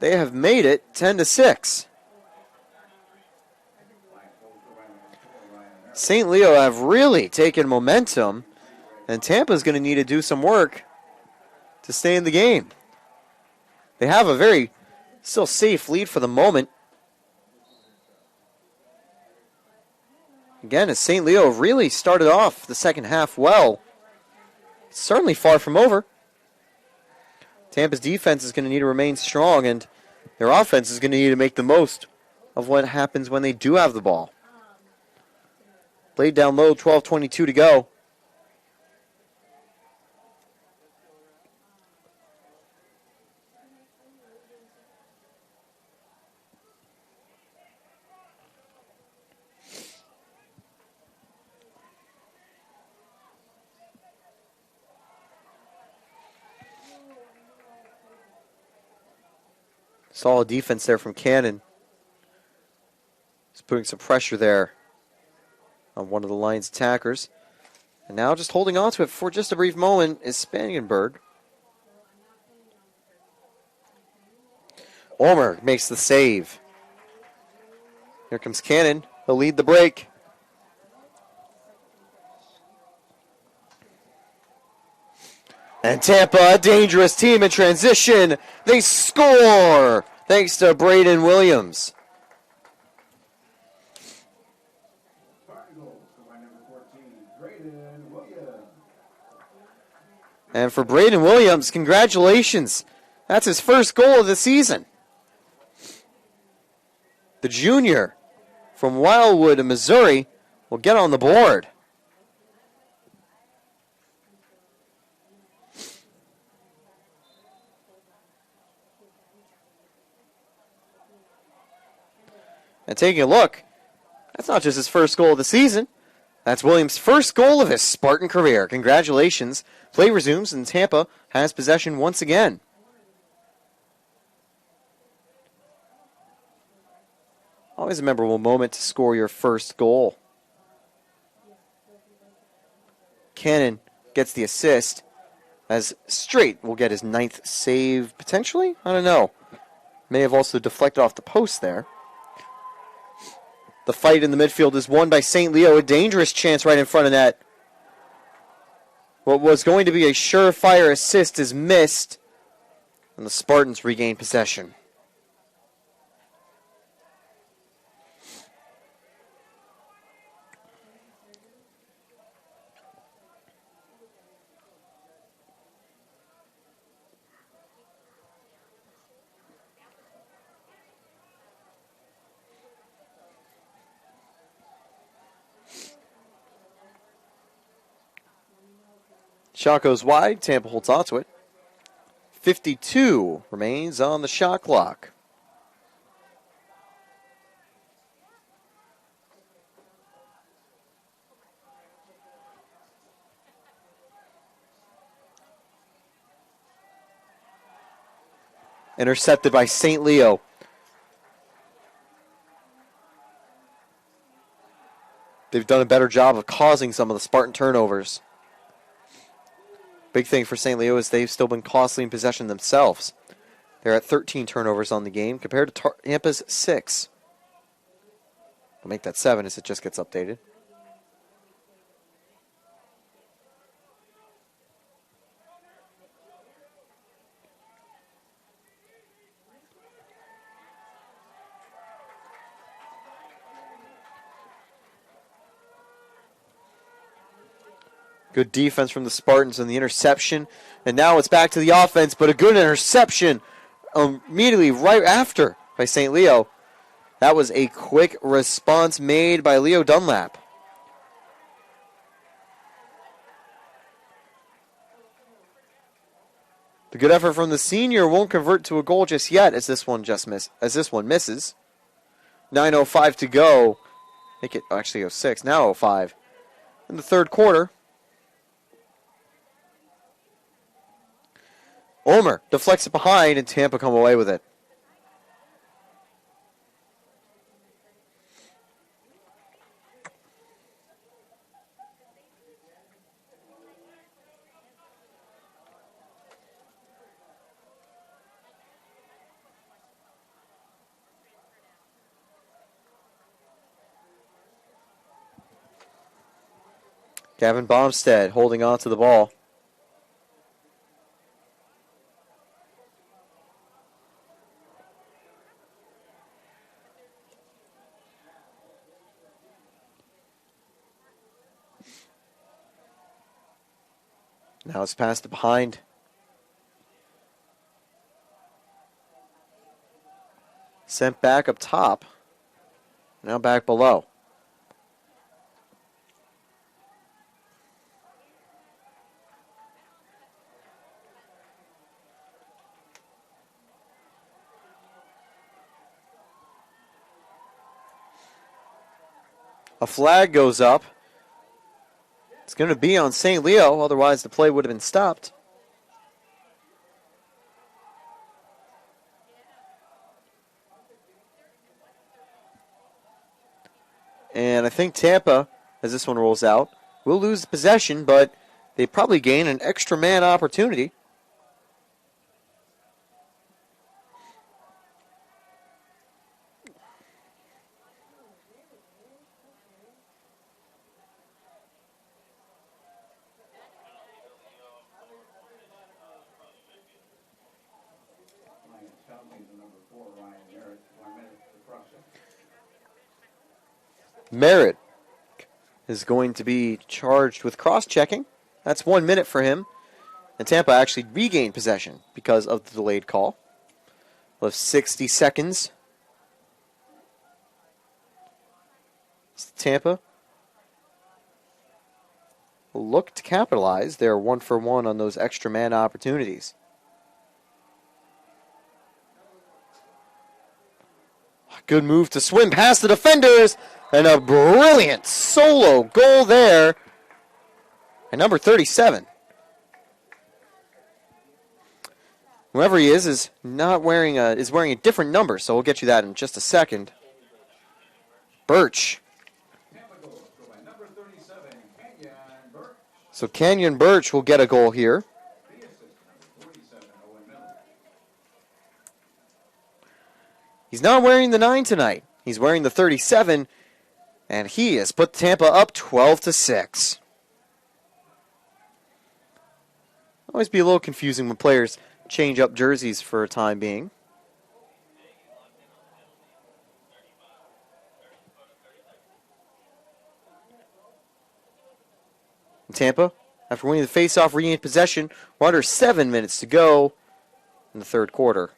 they have made it 10-6. St. Leo have really taken momentum, and Tampa's going to need to do some work to stay in the game. They have a very still safe lead for the moment. Again, as St. Leo really started off the second half well, it's certainly far from over. Tampa's defense is going to need to remain strong, and their offense is going to need to make the most of what happens when they do have the ball. Played down low, 12:22 to go. Solid defense there from Cannon. He's putting some pressure there on one of the Lions' attackers. And now just holding on to it for just a brief moment is Spangenberg. Ulmer makes the save. Here comes Cannon. He'll lead the break. And Tampa, a dangerous team in transition. They score thanks to Braden Williams. And for Braden Williams, congratulations. That's his first goal of the season. The junior from Wildwood, Missouri, will get on the board. And taking a look, that's not just his first goal of the season. That's Williams' first goal of his Spartan career. Congratulations. Play resumes, and Tampa has possession once again. Always a memorable moment to score your first goal. Cannon gets the assist, as Straight will get his 9th save, potentially? I don't know. May have also deflected off the post there. The fight in the midfield is won by St. Leo. A dangerous chance right in front of net. What was going to be a surefire assist is missed, and the Spartans regain possession. Shot goes wide. Tampa holds on to it. 52 remains on the shot clock. Intercepted by St. Leo. They've done a better job of causing some of the Spartan turnovers. Big thing for St. Leo is they've still been costly in possession themselves. They're at 13 turnovers on the game compared to Tampa's 6. I'll make that 7 as it just gets updated. Good defense from the Spartans and the interception. And now it's back to the offense, but a good interception immediately right after by St. Leo. That was a quick response made by Leo Dunlap. The good effort from the senior won't convert to a goal just yet as this one misses. 9:05 to go. Make it actually 06. Now 05 in the third quarter. Ulmer deflects it behind, and Tampa come away with it. Gavin Bomstead holding on to the ball. Now it's passed to behind. Sent back up top. Now back below. A flag goes up. It's going to be on St. Leo, otherwise the play would have been stopped. And I think Tampa, as this one rolls out, will lose possession, but they probably gain an extra man opportunity. Merritt is going to be charged with cross-checking. That's 1 minute for him. And Tampa actually regained possession because of the delayed call. We'll have 60 seconds. Tampa will look to capitalize. They're 1 for 1 on those extra man opportunities. Good move to swim past the defenders. And a brilliant solo goal there. And number 37. Whoever he is not wearing wearing a different number, so we'll get you that in just a second. Birch. So Kenyon Birch will get a goal here. He's not wearing the 9 tonight. He's wearing the 37, and he has put Tampa up 12-6. Always be a little confusing when players change up jerseys for a time being. And Tampa, after winning the faceoff, regained possession. We're under 7 minutes to go in the third quarter.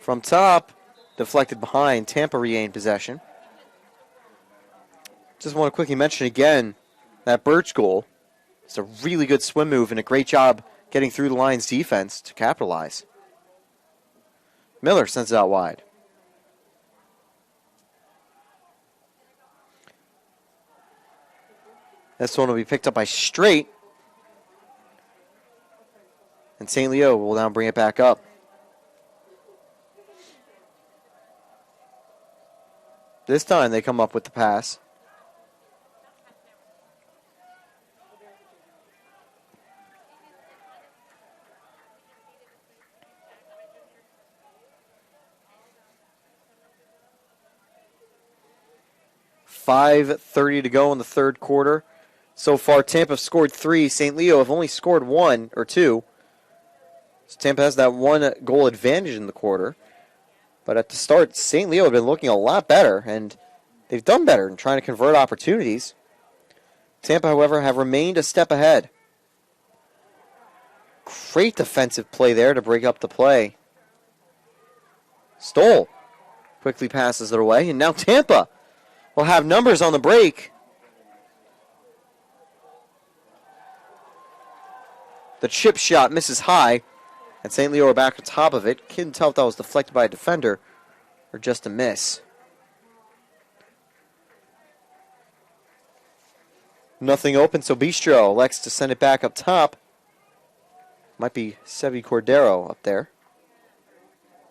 From top, deflected behind, Tampa regained possession. Just want to quickly mention again that Birch goal. It's a really good swim move and a great job getting through the Lions' defense to capitalize. Miller sends it out wide. This one will be picked up by Straight. And St. Leo will now bring it back up. This time they come up with the pass. .5:30 to go in the third quarter. So far, Tampa have scored 3. St. Leo have only scored 1 or 2. So Tampa has that 1 goal advantage in the quarter. But at the start, St. Leo have been looking a lot better, and they've done better in trying to convert opportunities. Tampa, however, have remained a step ahead. Great defensive play there to break up the play. Stoll quickly passes it away, and now Tampa will have numbers on the break. The chip shot misses high, and St. Leo are back on top of it. Couldn't tell if that was deflected by a defender or just a miss. Nothing open, so Bistro elects to send it back up top. Might be Sevi Cordero up there.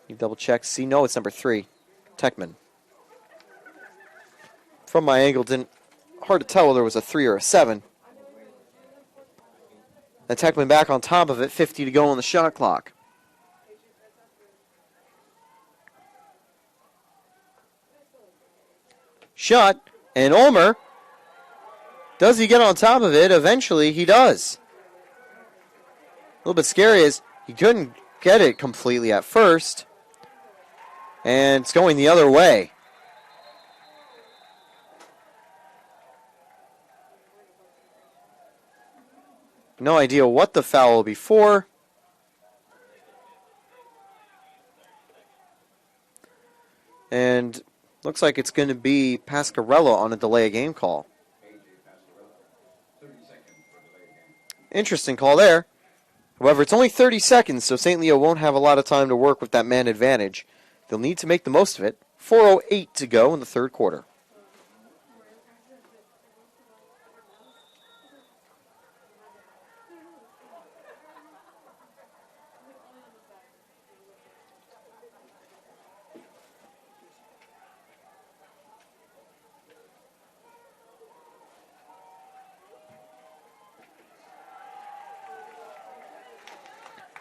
You double check. See, no, it's number 3, Techman. From my angle, hard to tell whether it was a 3 or a 7. And Techman back on top of it, 50 to go on the shot clock. Shot, and Ulmer, does he get on top of it? Eventually he does. A little bit scary is he couldn't get it completely at first. And it's going the other way. No idea what the foul will be for. And looks like it's going to be Pasquarello on a delay of game call. Interesting call there. However, it's only 30 seconds, so St. Leo won't have a lot of time to work with that man advantage. They'll need to make the most of it. 4:08 to go in the third quarter.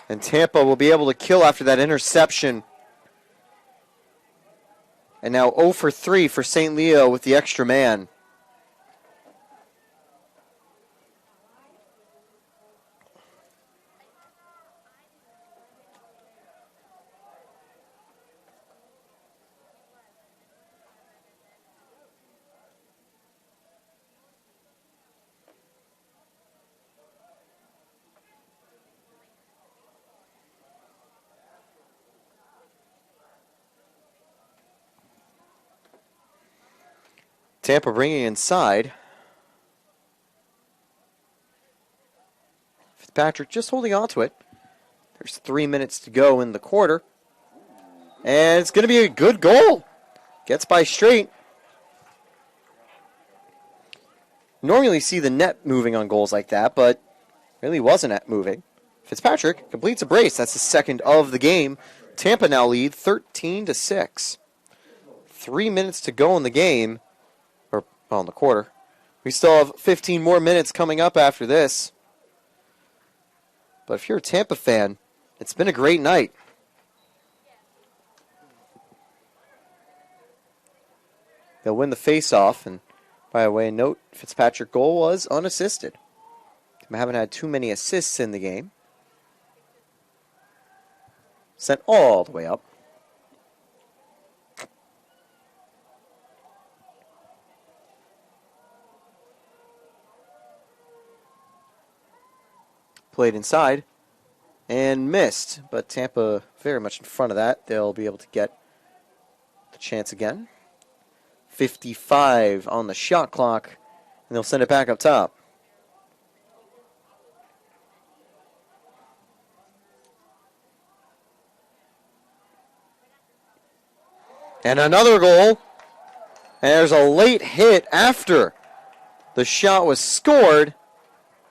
And Tampa will be able to kill after that interception. And now 0 for 3 for St. Leo with the extra man. Tampa bringing inside. Fitzpatrick just holding on to it. There's 3 minutes to go in the quarter. And it's going to be a good goal. Gets by straight. Normally see the net moving on goals like that, but really wasn't moving. Fitzpatrick completes a brace. That's the second of the game. Tampa now lead 13-6. 3 minutes to go in the game. Well, in the quarter. We still have 15 more minutes coming up after this. But if you're a Tampa fan, it's been a great night. They'll win the face-off, and by the way, note, Fitzpatrick's goal was unassisted. We haven't had too many assists in the game. Sent all the way up. Played inside and missed, but Tampa very much in front of that. They'll be able to get the chance again. 55 on the shot clock, and they'll send it back up top. And another goal. And there's a late hit after the shot was scored.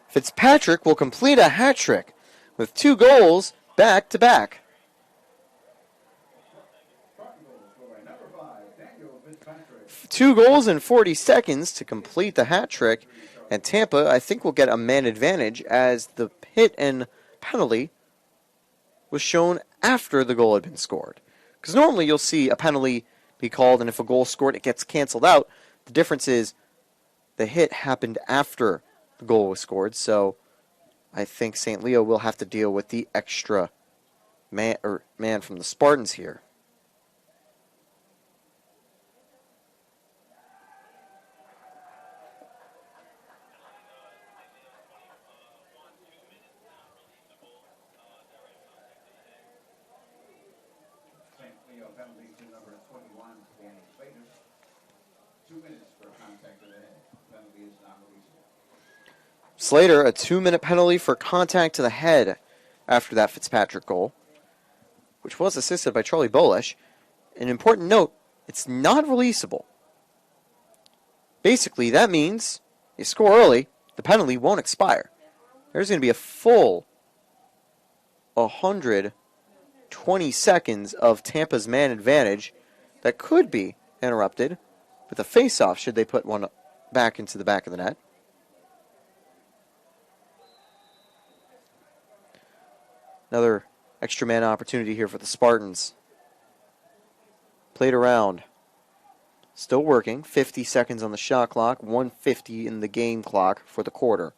Fitzpatrick will complete a hat trick with 2 goals back to back. Two goals in 40 seconds to complete the hat trick, and Tampa, I think, will get a man advantage as the hit and penalty was shown after the goal had been scored. Because normally you'll see a penalty be called, and if a goal is scored, it gets canceled out. The difference is the hit happened after the goal was scored, so I think St. Leo will have to deal with the extra man from the Spartans here. St. Leo penalty to number 21, Danny Slater. 2 minutes for contact with the head. Penalty is not released. Slater, a 2-minute penalty for contact to the head after that Fitzpatrick goal, which was assisted by Charlie Bolish. An important note, it's not releasable. Basically, that means you score early, the penalty won't expire. There's going to be a full 120 seconds of Tampa's man advantage that could be interrupted with a face-off should they put one back into the back of the net. Another extra man opportunity here for the Spartans. Played around. Still working. 50 seconds on the shot clock. 150 in the game clock for the quarter.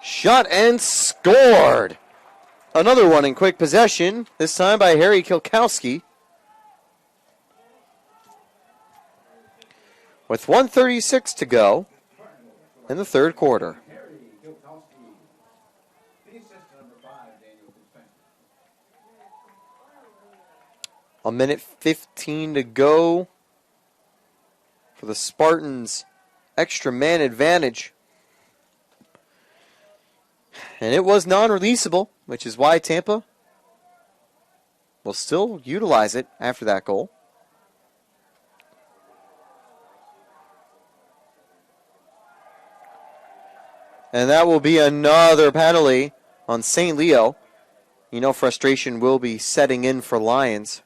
Shot and scored! Another one in quick possession, this time by Harry Kilkowski. With 1:36 to go in the third quarter. A minute 15 to go for the Spartans' extra man advantage. And it was non-releasable, which is why Tampa will still utilize it after that goal. And that will be another penalty on St. Leo. You know frustration will be setting in for Lions.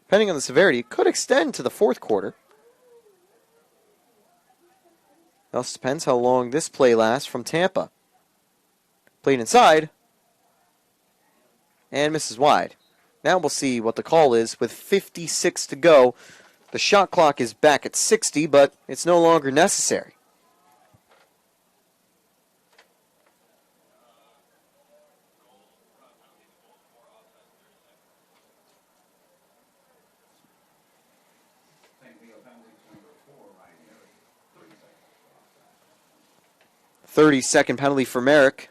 Depending on the severity, it could extend to the fourth quarter. It also depends how long this play lasts from Tampa. Played inside. And misses wide. Now we'll see what the call is with 56 to go. The shot clock is back at 60, but it's no longer necessary. .30-second penalty for Merrick.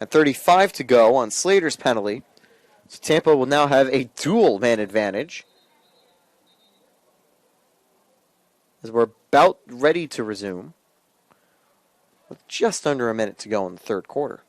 And 35 to go on Slater's penalty. So Tampa will now have a dual man advantage. As we're about ready to resume. With just under a minute to go in the third quarter.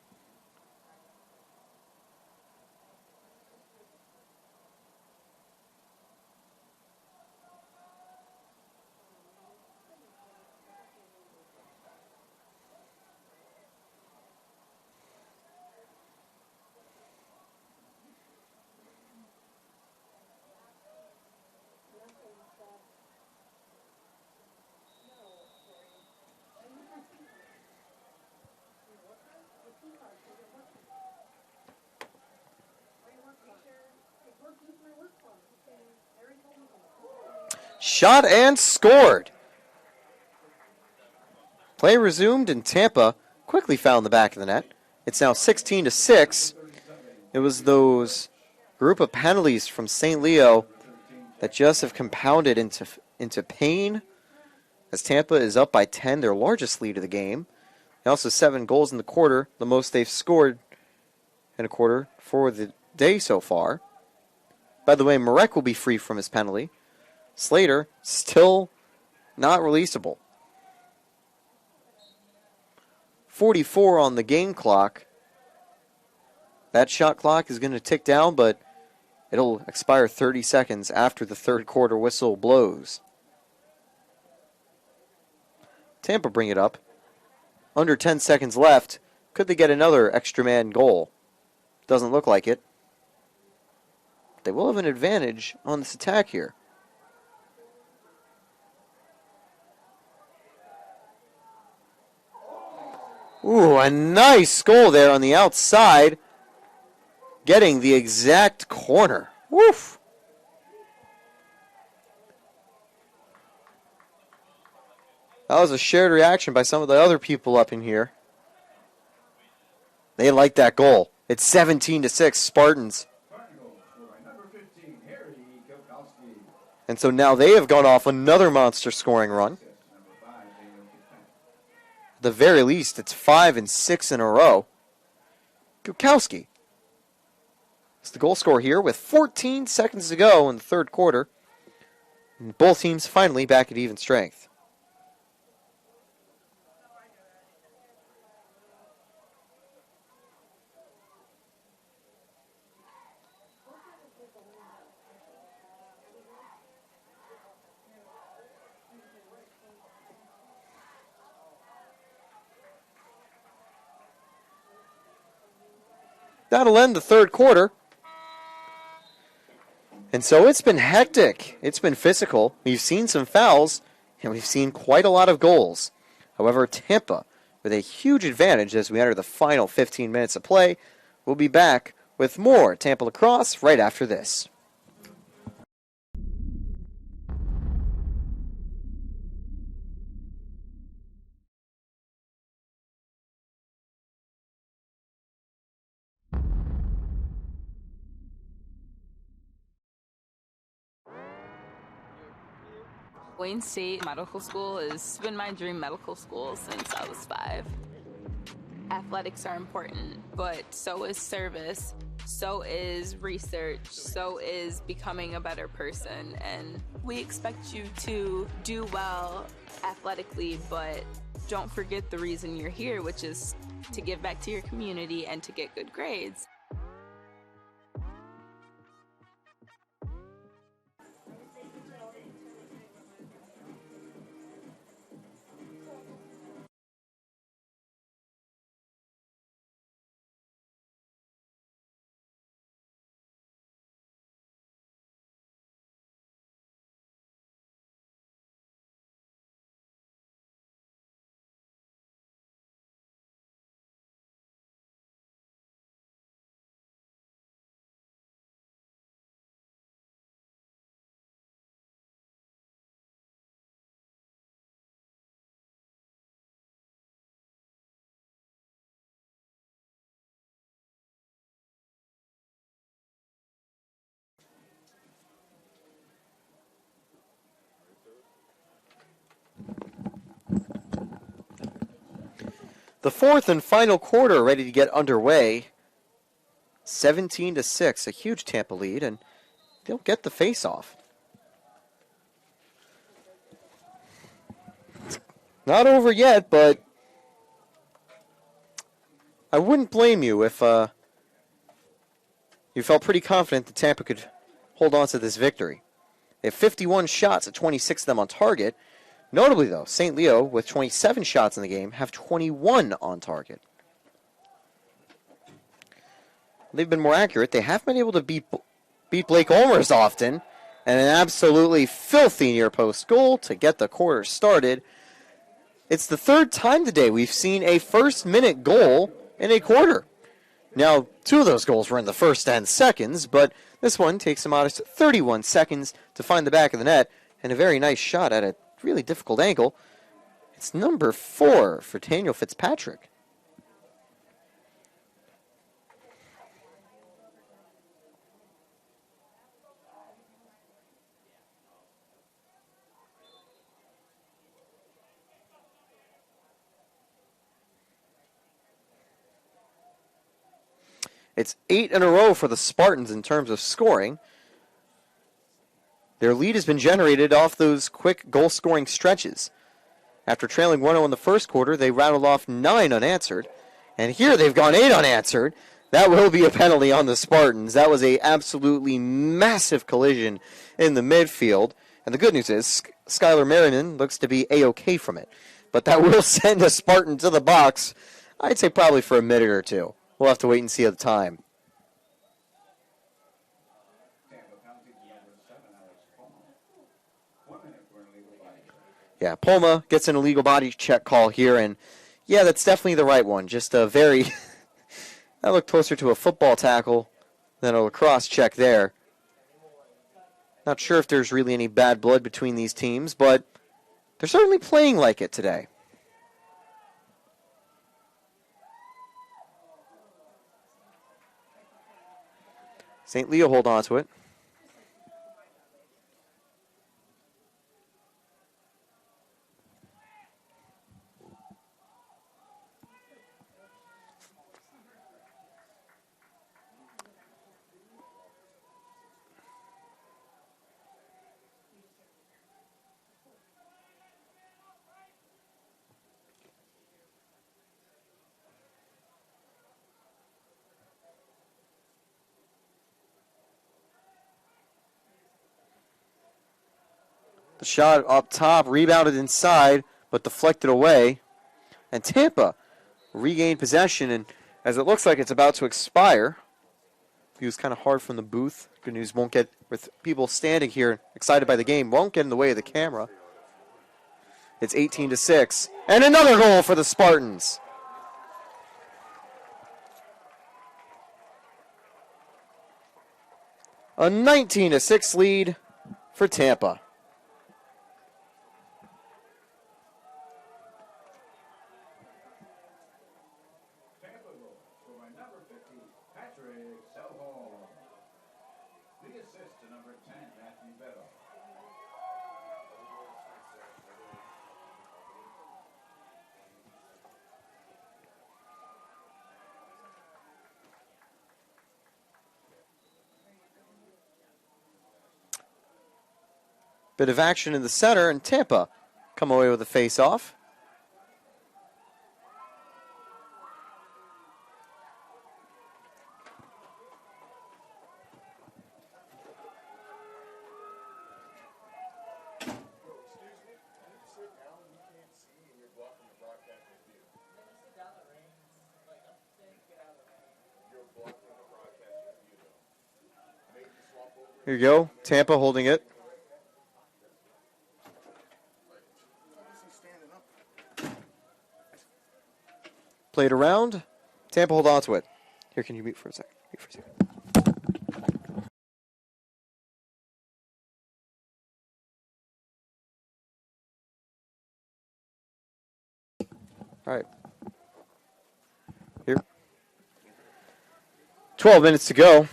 Shot and scored. Play resumed and Tampa quickly found the back of the net. It's now 16-6. It was those group of penalties from St. Leo that just have compounded into pain as Tampa is up by 10, their largest lead of the game. And also 7 goals in the quarter, the most they've scored in a quarter for the day so far. By the way, Marek will be free from his penalty. Slater, still not releasable. 44 on the game clock. That shot clock is going to tick down, but it'll expire 30 seconds after the third quarter whistle blows. Tampa bring it up. Under 10 seconds left. Could they get another extra man goal? Doesn't look like it. They will have an advantage on this attack here. Ooh, a nice goal there on the outside. Getting the exact corner. Woof. That was a shared reaction by some of the other people up in here. They like that goal. It's 17-6 Spartans. And so now they have gone off another monster scoring run. At the very least, it's 5 and 6 in a row. Kukowski is the goal scorer here with 14 seconds to go in the third quarter. And both teams finally back at even strength. That'll end the third quarter. And so it's been hectic. It's been physical. We've seen some fouls, and we've seen quite a lot of goals. However, Tampa, with a huge advantage as we enter the final 15 minutes of play, will be back with more Tampa Lacrosse right after this. Wayne State Medical School has been my dream medical school since I was 5. Athletics are important, but so is service, so is research, so is becoming a better person. And we expect you to do well athletically, but don't forget the reason you're here, which is to give back to your community and to get good grades. The fourth and final quarter ready to get underway. 17-6, a huge Tampa lead, and they'll get the face-off. Not over yet, but I wouldn't blame you if you felt pretty confident that Tampa could hold on to this victory. They have 51 shots at 26 of them on target. Notably, though, St. Leo, with 27 shots in the game, have 21 on target. They've been more accurate. They have been able to beat Blake Olmers often, and an absolutely filthy near-post goal to get the quarter started. It's the third time today we've seen a first-minute goal in a quarter. Now, 2 of those goals were in the first 10 seconds, but this one takes a modest 31 seconds to find the back of the net, and a very nice shot at a really difficult angle. It's number 4 for Daniel Fitzpatrick. It's 8 in a row for the Spartans in terms of scoring. Their lead has been generated off those quick goal-scoring stretches. After trailing 1-0 in the first quarter, they rattled off 9 unanswered. And here they've gone 8 unanswered. That will be a penalty on the Spartans. That was a absolutely massive collision in the midfield. And the good news is, Skylar Merriman looks to be A-OK from it. But that will send a Spartan to the box, I'd say probably for a minute or two. We'll have to wait and see at the time. Yeah, Poma gets an illegal body check call here, and yeah, that's definitely the right one. Just a very, that looked closer to a football tackle than a lacrosse check there. Not sure if there's really any bad blood between these teams, but they're certainly playing like it today. St. Leo hold on to it. The shot up top, rebounded inside, but deflected away. And Tampa regained possession, and as it looks like it's about to expire, it was kind of hard from the booth. Good news, won't get, with people standing here excited by the game, won't get in the way of the camera. It's 18-6. And another goal for the Spartans. A 19-6 lead for Tampa. Bit of action in the center, and Tampa come away with a face-off. Here you go, Tampa holding it. Played around. Tampa hold on to it. Here, can you mute for a second? All right. Here. 12 minutes to go.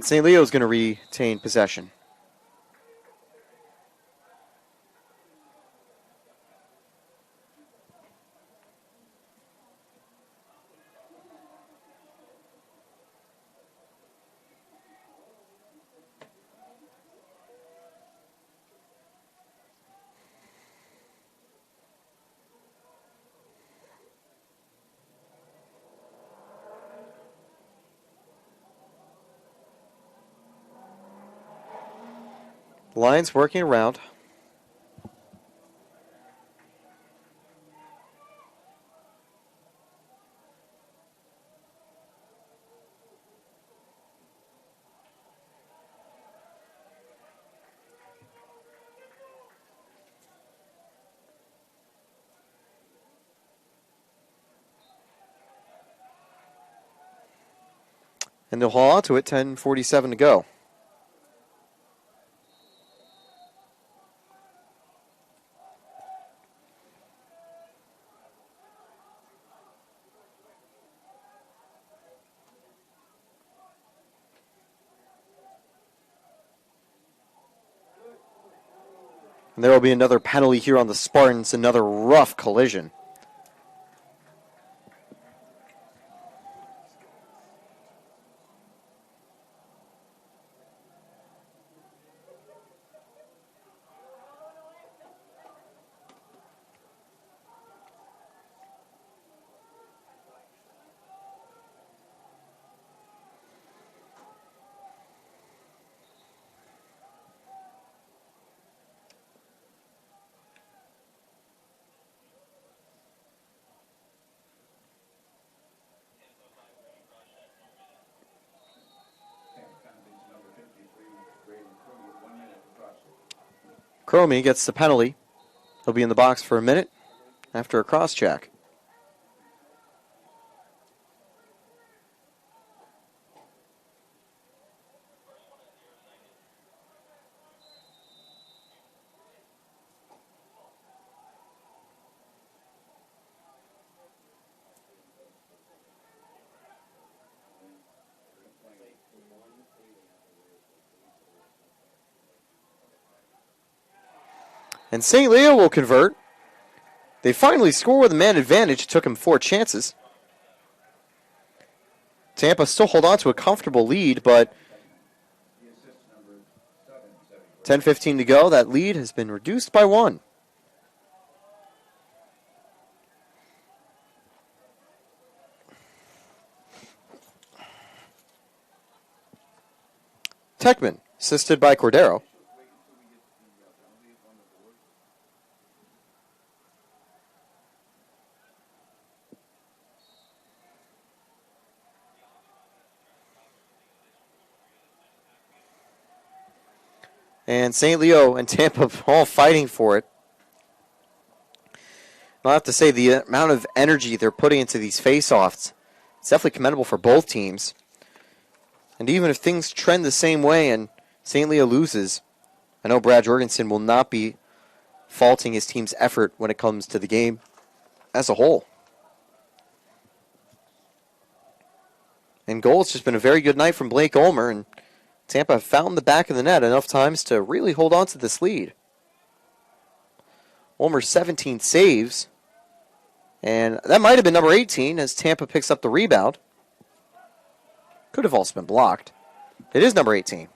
St. Leo's going to retain possession. Lions working around. And they'll haul on to it, 10:47 to go. And there will be another penalty here on the Spartans, another rough collision. Cromie gets the penalty. He'll be in the box for a minute after a cross-check. And St. Leo will convert. They finally score with a man advantage. It took him 4 chances. Tampa still hold on to a comfortable lead, but 10:15 to go. That lead has been reduced by 1. Techman, assisted by Cordero. And St. Leo and Tampa all fighting for it. I'll have to say the amount of energy they're putting into these face-offs, it's definitely commendable for both teams. And even if things trend the same way and St. Leo loses, I know Brad Jorgensen will not be faulting his team's effort when it comes to the game as a whole. And goal, it's just been a very good night from Blake Ulmer, and Tampa have found the back of the net enough times to really hold on to this lead. Ulmer 17 saves, and that might have been number 18 as Tampa picks up the rebound. Could have also been blocked. It is number 18.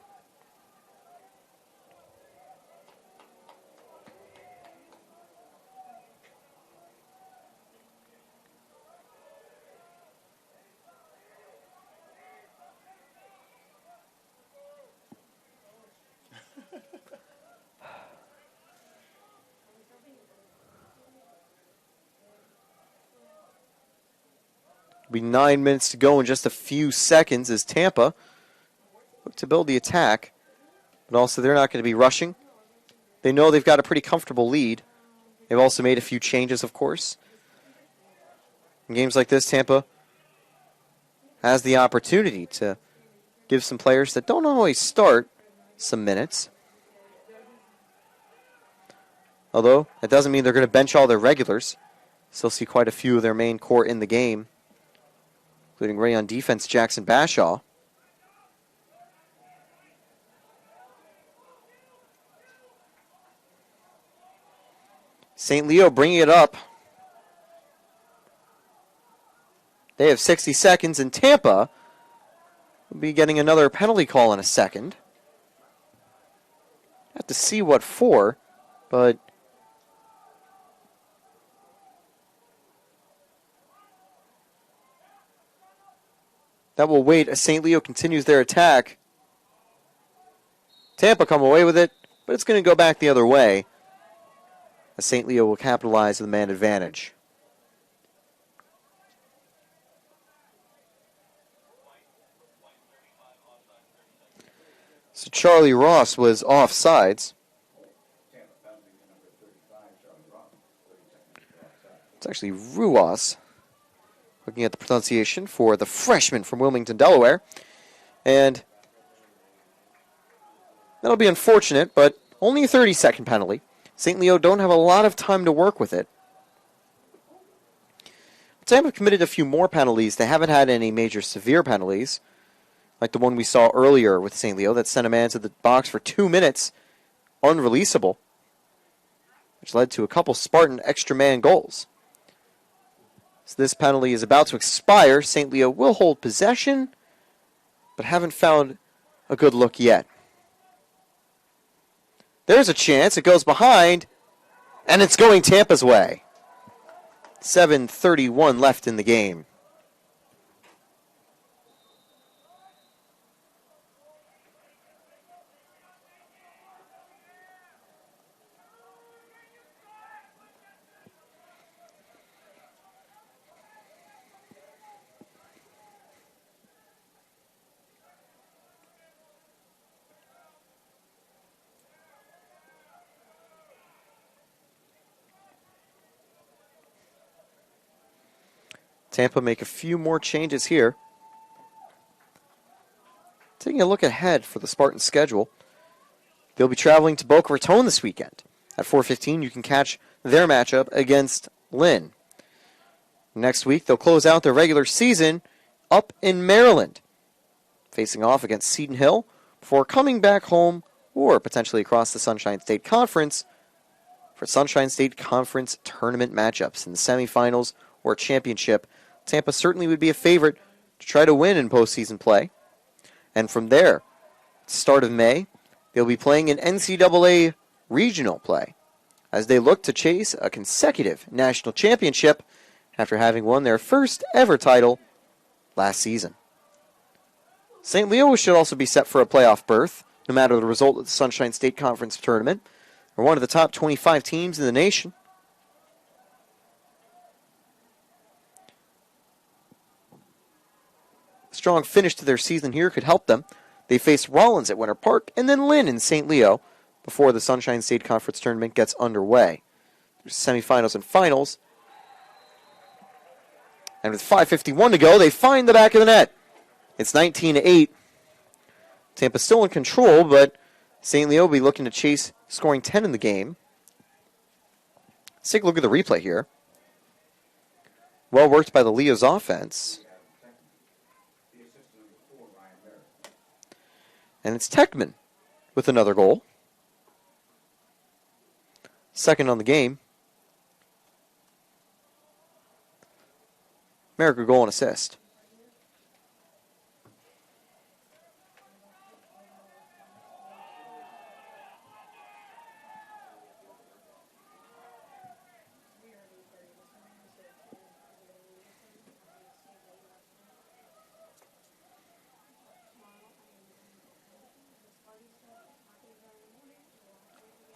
Be 9 minutes to go in just a few seconds as Tampa look to build the attack. But also they're not going to be rushing. They know they've got a pretty comfortable lead. They've also made a few changes, of course. In games like this, Tampa has the opportunity to give some players that don't always start some minutes. Although, that doesn't mean they're going to bench all their regulars. Still see quite a few of their main core in the game, including Ray on defense, Jackson Bashaw. St. Leo bringing it up. They have 60 seconds, and Tampa will be getting another penalty call in a second. Have to see what for, but that will wait as St. Leo continues their attack. Tampa come away with it, but it's going to go back the other way, as St. Leo will capitalize on the man advantage. So Charlie Ross was offsides. It's actually Ruas, looking at the pronunciation for the freshman from Wilmington, Delaware. And that'll be unfortunate, but only a 30-second penalty. St. Leo don't have a lot of time to work with it. Tampa committed a few more penalties. They haven't had any major severe penalties, like the one we saw earlier with St. Leo that sent a man to the box for 2 minutes, unreleasable, which led to a couple Spartan extra man goals. So this penalty is about to expire. St. Leo will hold possession, but haven't found a good look yet. There's a chance. It goes behind, and it's going Tampa's way. 7:31 left in the game. Tampa make a few more changes here. Taking a look ahead for the Spartans' schedule, they'll be traveling to Boca Raton this weekend. At 4:15, you can catch their matchup against Lynn. Next week, they'll close out their regular season up in Maryland, facing off against Seton Hill before coming back home or potentially across the Sunshine State Conference for Sunshine State Conference tournament matchups in the semifinals or championship. Tampa certainly would be a favorite to try to win in postseason play. And from there, start of May, they'll be playing in NCAA regional play as they look to chase a consecutive national championship after having won their first ever title last season. St. Leo should also be set for a playoff berth, no matter the result of the Sunshine State Conference tournament. They're one of the top 25 teams in the nation. A strong finish to their season here could help them. They face Rollins at Winter Park and then Lynn in St. Leo before the Sunshine State Conference tournament gets underway. There's semifinals and finals. And with 5:51 to go, they find the back of the net. It's 19-8. Tampa still in control, but St. Leo will be looking to chase scoring 10 in the game. Let's take a look at the replay here. Well worked by the Leo's offense. And it's Techman with another goal. Second on the game. Merrick a goal and assist.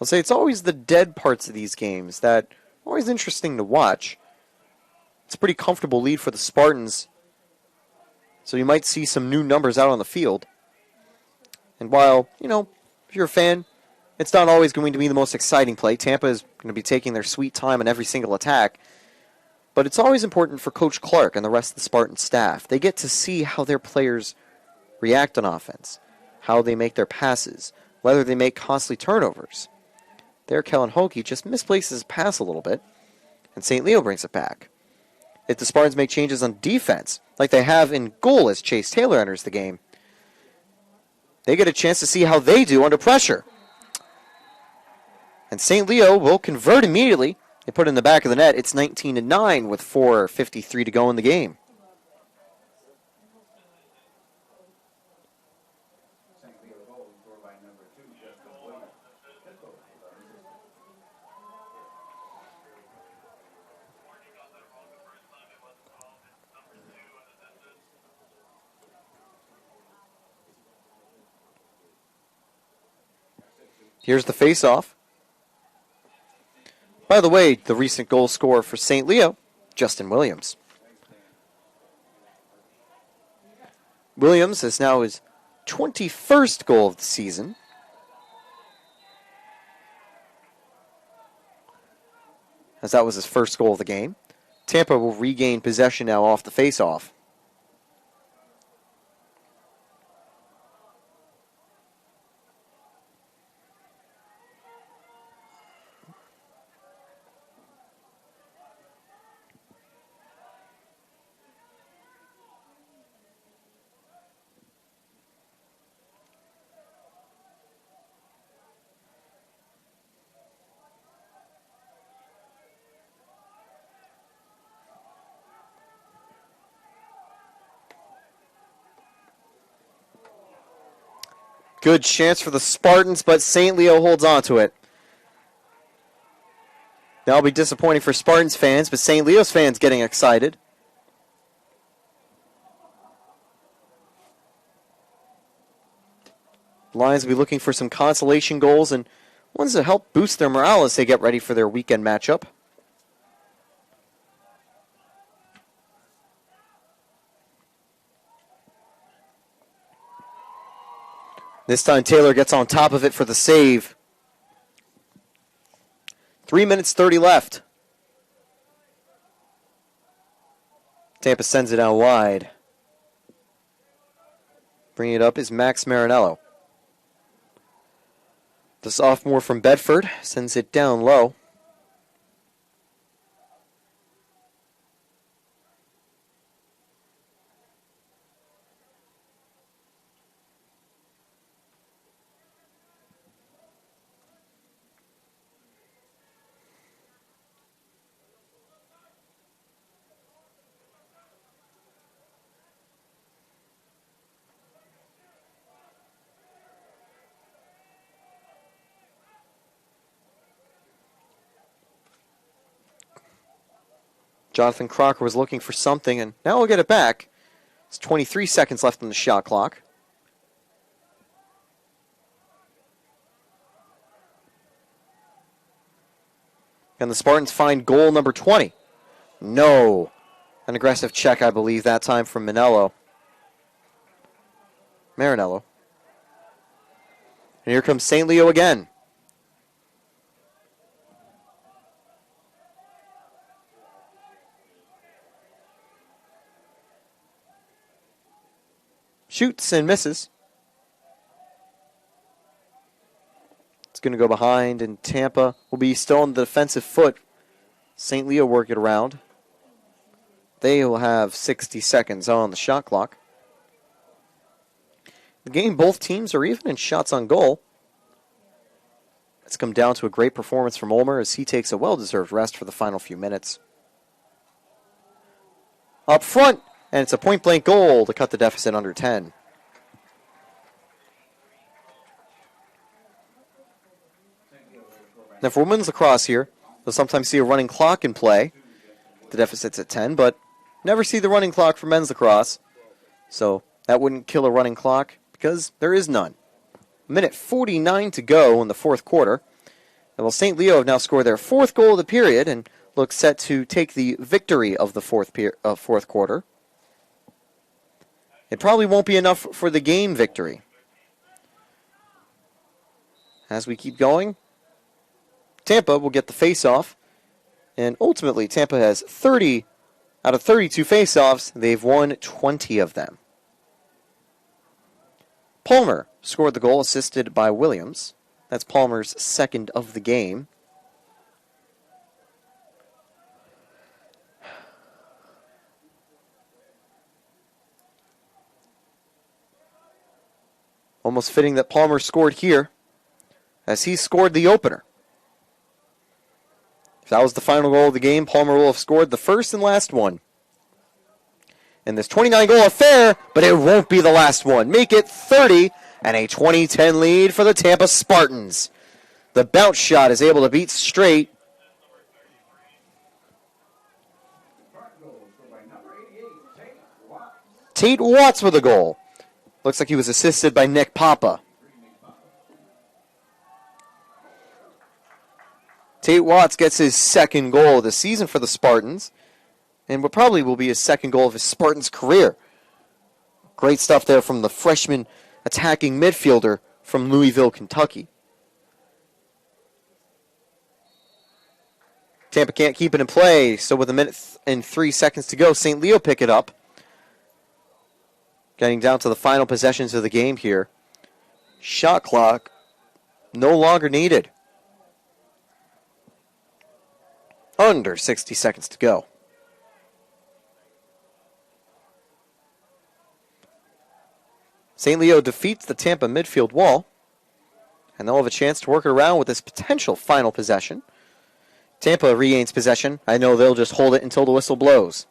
I'll say it's always the dead parts of these games that are always interesting to watch. It's a pretty comfortable lead for the Spartans, so you might see some new numbers out on the field. And while, if you're a fan, it's not always going to be the most exciting play. Tampa is going to be taking their sweet time on every single attack. But it's always important for Coach Clark and the rest of the Spartan staff. They get to see how their players react on offense, how they make their passes, whether they make costly turnovers. There, Kellen Hokie just misplaces his pass a little bit, and St. Leo brings it back. If the Spartans make changes on defense, like they have in goal as Chase Taylor enters the game, they get a chance to see how they do under pressure. And St. Leo will convert immediately. They put it in the back of the net. It's 19-9 with 4:53 to go in the game. Here's the face-off. By the way, the recent goal scorer for St. Leo, Justin Williams. Williams is now his 21st goal of the season. As that was his first goal of the game. Tampa will regain possession now off the face-off. Good chance for the Spartans, but St. Leo holds on to it. That'll be disappointing for Spartans fans, but St. Leo's fans getting excited. Lions will be looking for some consolation goals and ones that help boost their morale as they get ready for their weekend matchup. This time Taylor gets on top of it for the save. 3 minutes 30 left. Tampa sends it out wide. Bringing it up is Max Marinello. The sophomore from Bedford sends it down low. Jonathan Crocker was looking for something, and now we'll get it back. It's 23 seconds left on the shot clock. And the Spartans find goal number 20. No. An aggressive check, I believe, that time from Marinello. And here comes St. Leo again. Shoots and misses. It's going to go behind, and Tampa will be still on the defensive foot. St. Leo work it around. They will have 60 seconds on the shot clock. The game, both teams are even in shots on goal. It's come down to a great performance from Ulmer as he takes a well-deserved rest for the final few minutes. Up front, and it's a point-blank goal to cut the deficit under 10. Now for women's lacrosse here, you'll sometimes see a running clock in play. The deficit's at 10, but never see the running clock for men's lacrosse. So that wouldn't kill a running clock because there is none. Minute 49 to go in the fourth quarter. And while St. Leo have now scored their fourth goal of the period and look set to take the victory of the fourth quarter, it probably won't be enough for the game victory. As we keep going, Tampa will get the face-off, and ultimately Tampa has 30 out of 32 face-offs. They've won 20 of them. Palmer scored the goal, assisted by Williams. That's Palmer's second of the game. Almost fitting that Palmer scored here, as he scored the opener. If that was the final goal of the game, Palmer will have scored the first and last one in this 29-goal affair, but it won't be the last one. Make it 30 and a 20-10 lead for the Tampa Spartans. The bounce shot is able to beat straight. Tate Watts with a goal. Looks like he was assisted by Nick Papa. Tate Watts gets his second goal of the season for the Spartans, and what probably will be his second goal of his Spartans career. Great stuff there from the freshman attacking midfielder from Louisville, Kentucky. Tampa can't keep it in play, so with a minute and 3 seconds to go, St. Leo pick it up. Getting down to the final possessions of the game here. Shot clock no longer needed. Under 60 seconds to go. St. Leo defeats the Tampa midfield wall, and they'll have a chance to work it around with this potential final possession. Tampa regains possession. I know they'll just hold it until the whistle blows.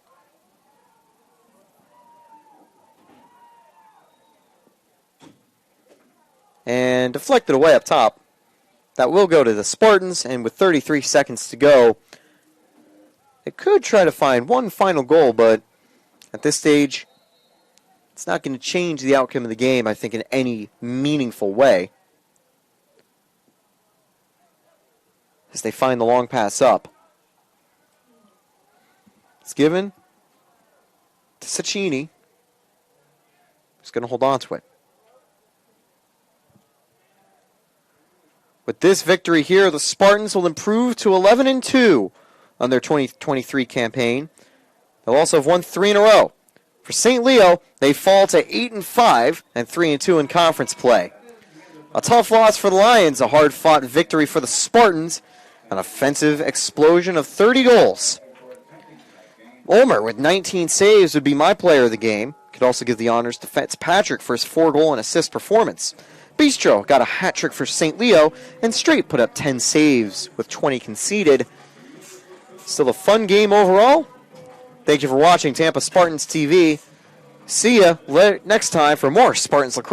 And deflected away up top. That will go to the Spartans, and with 33 seconds to go, it could try to find one final goal, but at this stage, it's not going to change the outcome of the game, I think, in any meaningful way. As they find the long pass up. It's given to Cecchini. He's going to hold on to it. With this victory here, the Spartans will improve to 11-2 on their 2023 campaign. They'll also have won 3 in a row. For St. Leo, they fall to 8-5 and 3-2 in conference play. A tough loss for the Lions, a hard-fought victory for the Spartans, an offensive explosion of 30 goals. Ulmer with 19 saves would be my player of the game. Could also give the honors to Fitzpatrick for his 4-goal and assist performance. Bistro got a hat trick for St. Leo, and Straight put up 10 saves with 20 conceded. Still a fun game overall. Thank you for watching Tampa Spartans TV. See ya next time for more Spartans Lacrosse.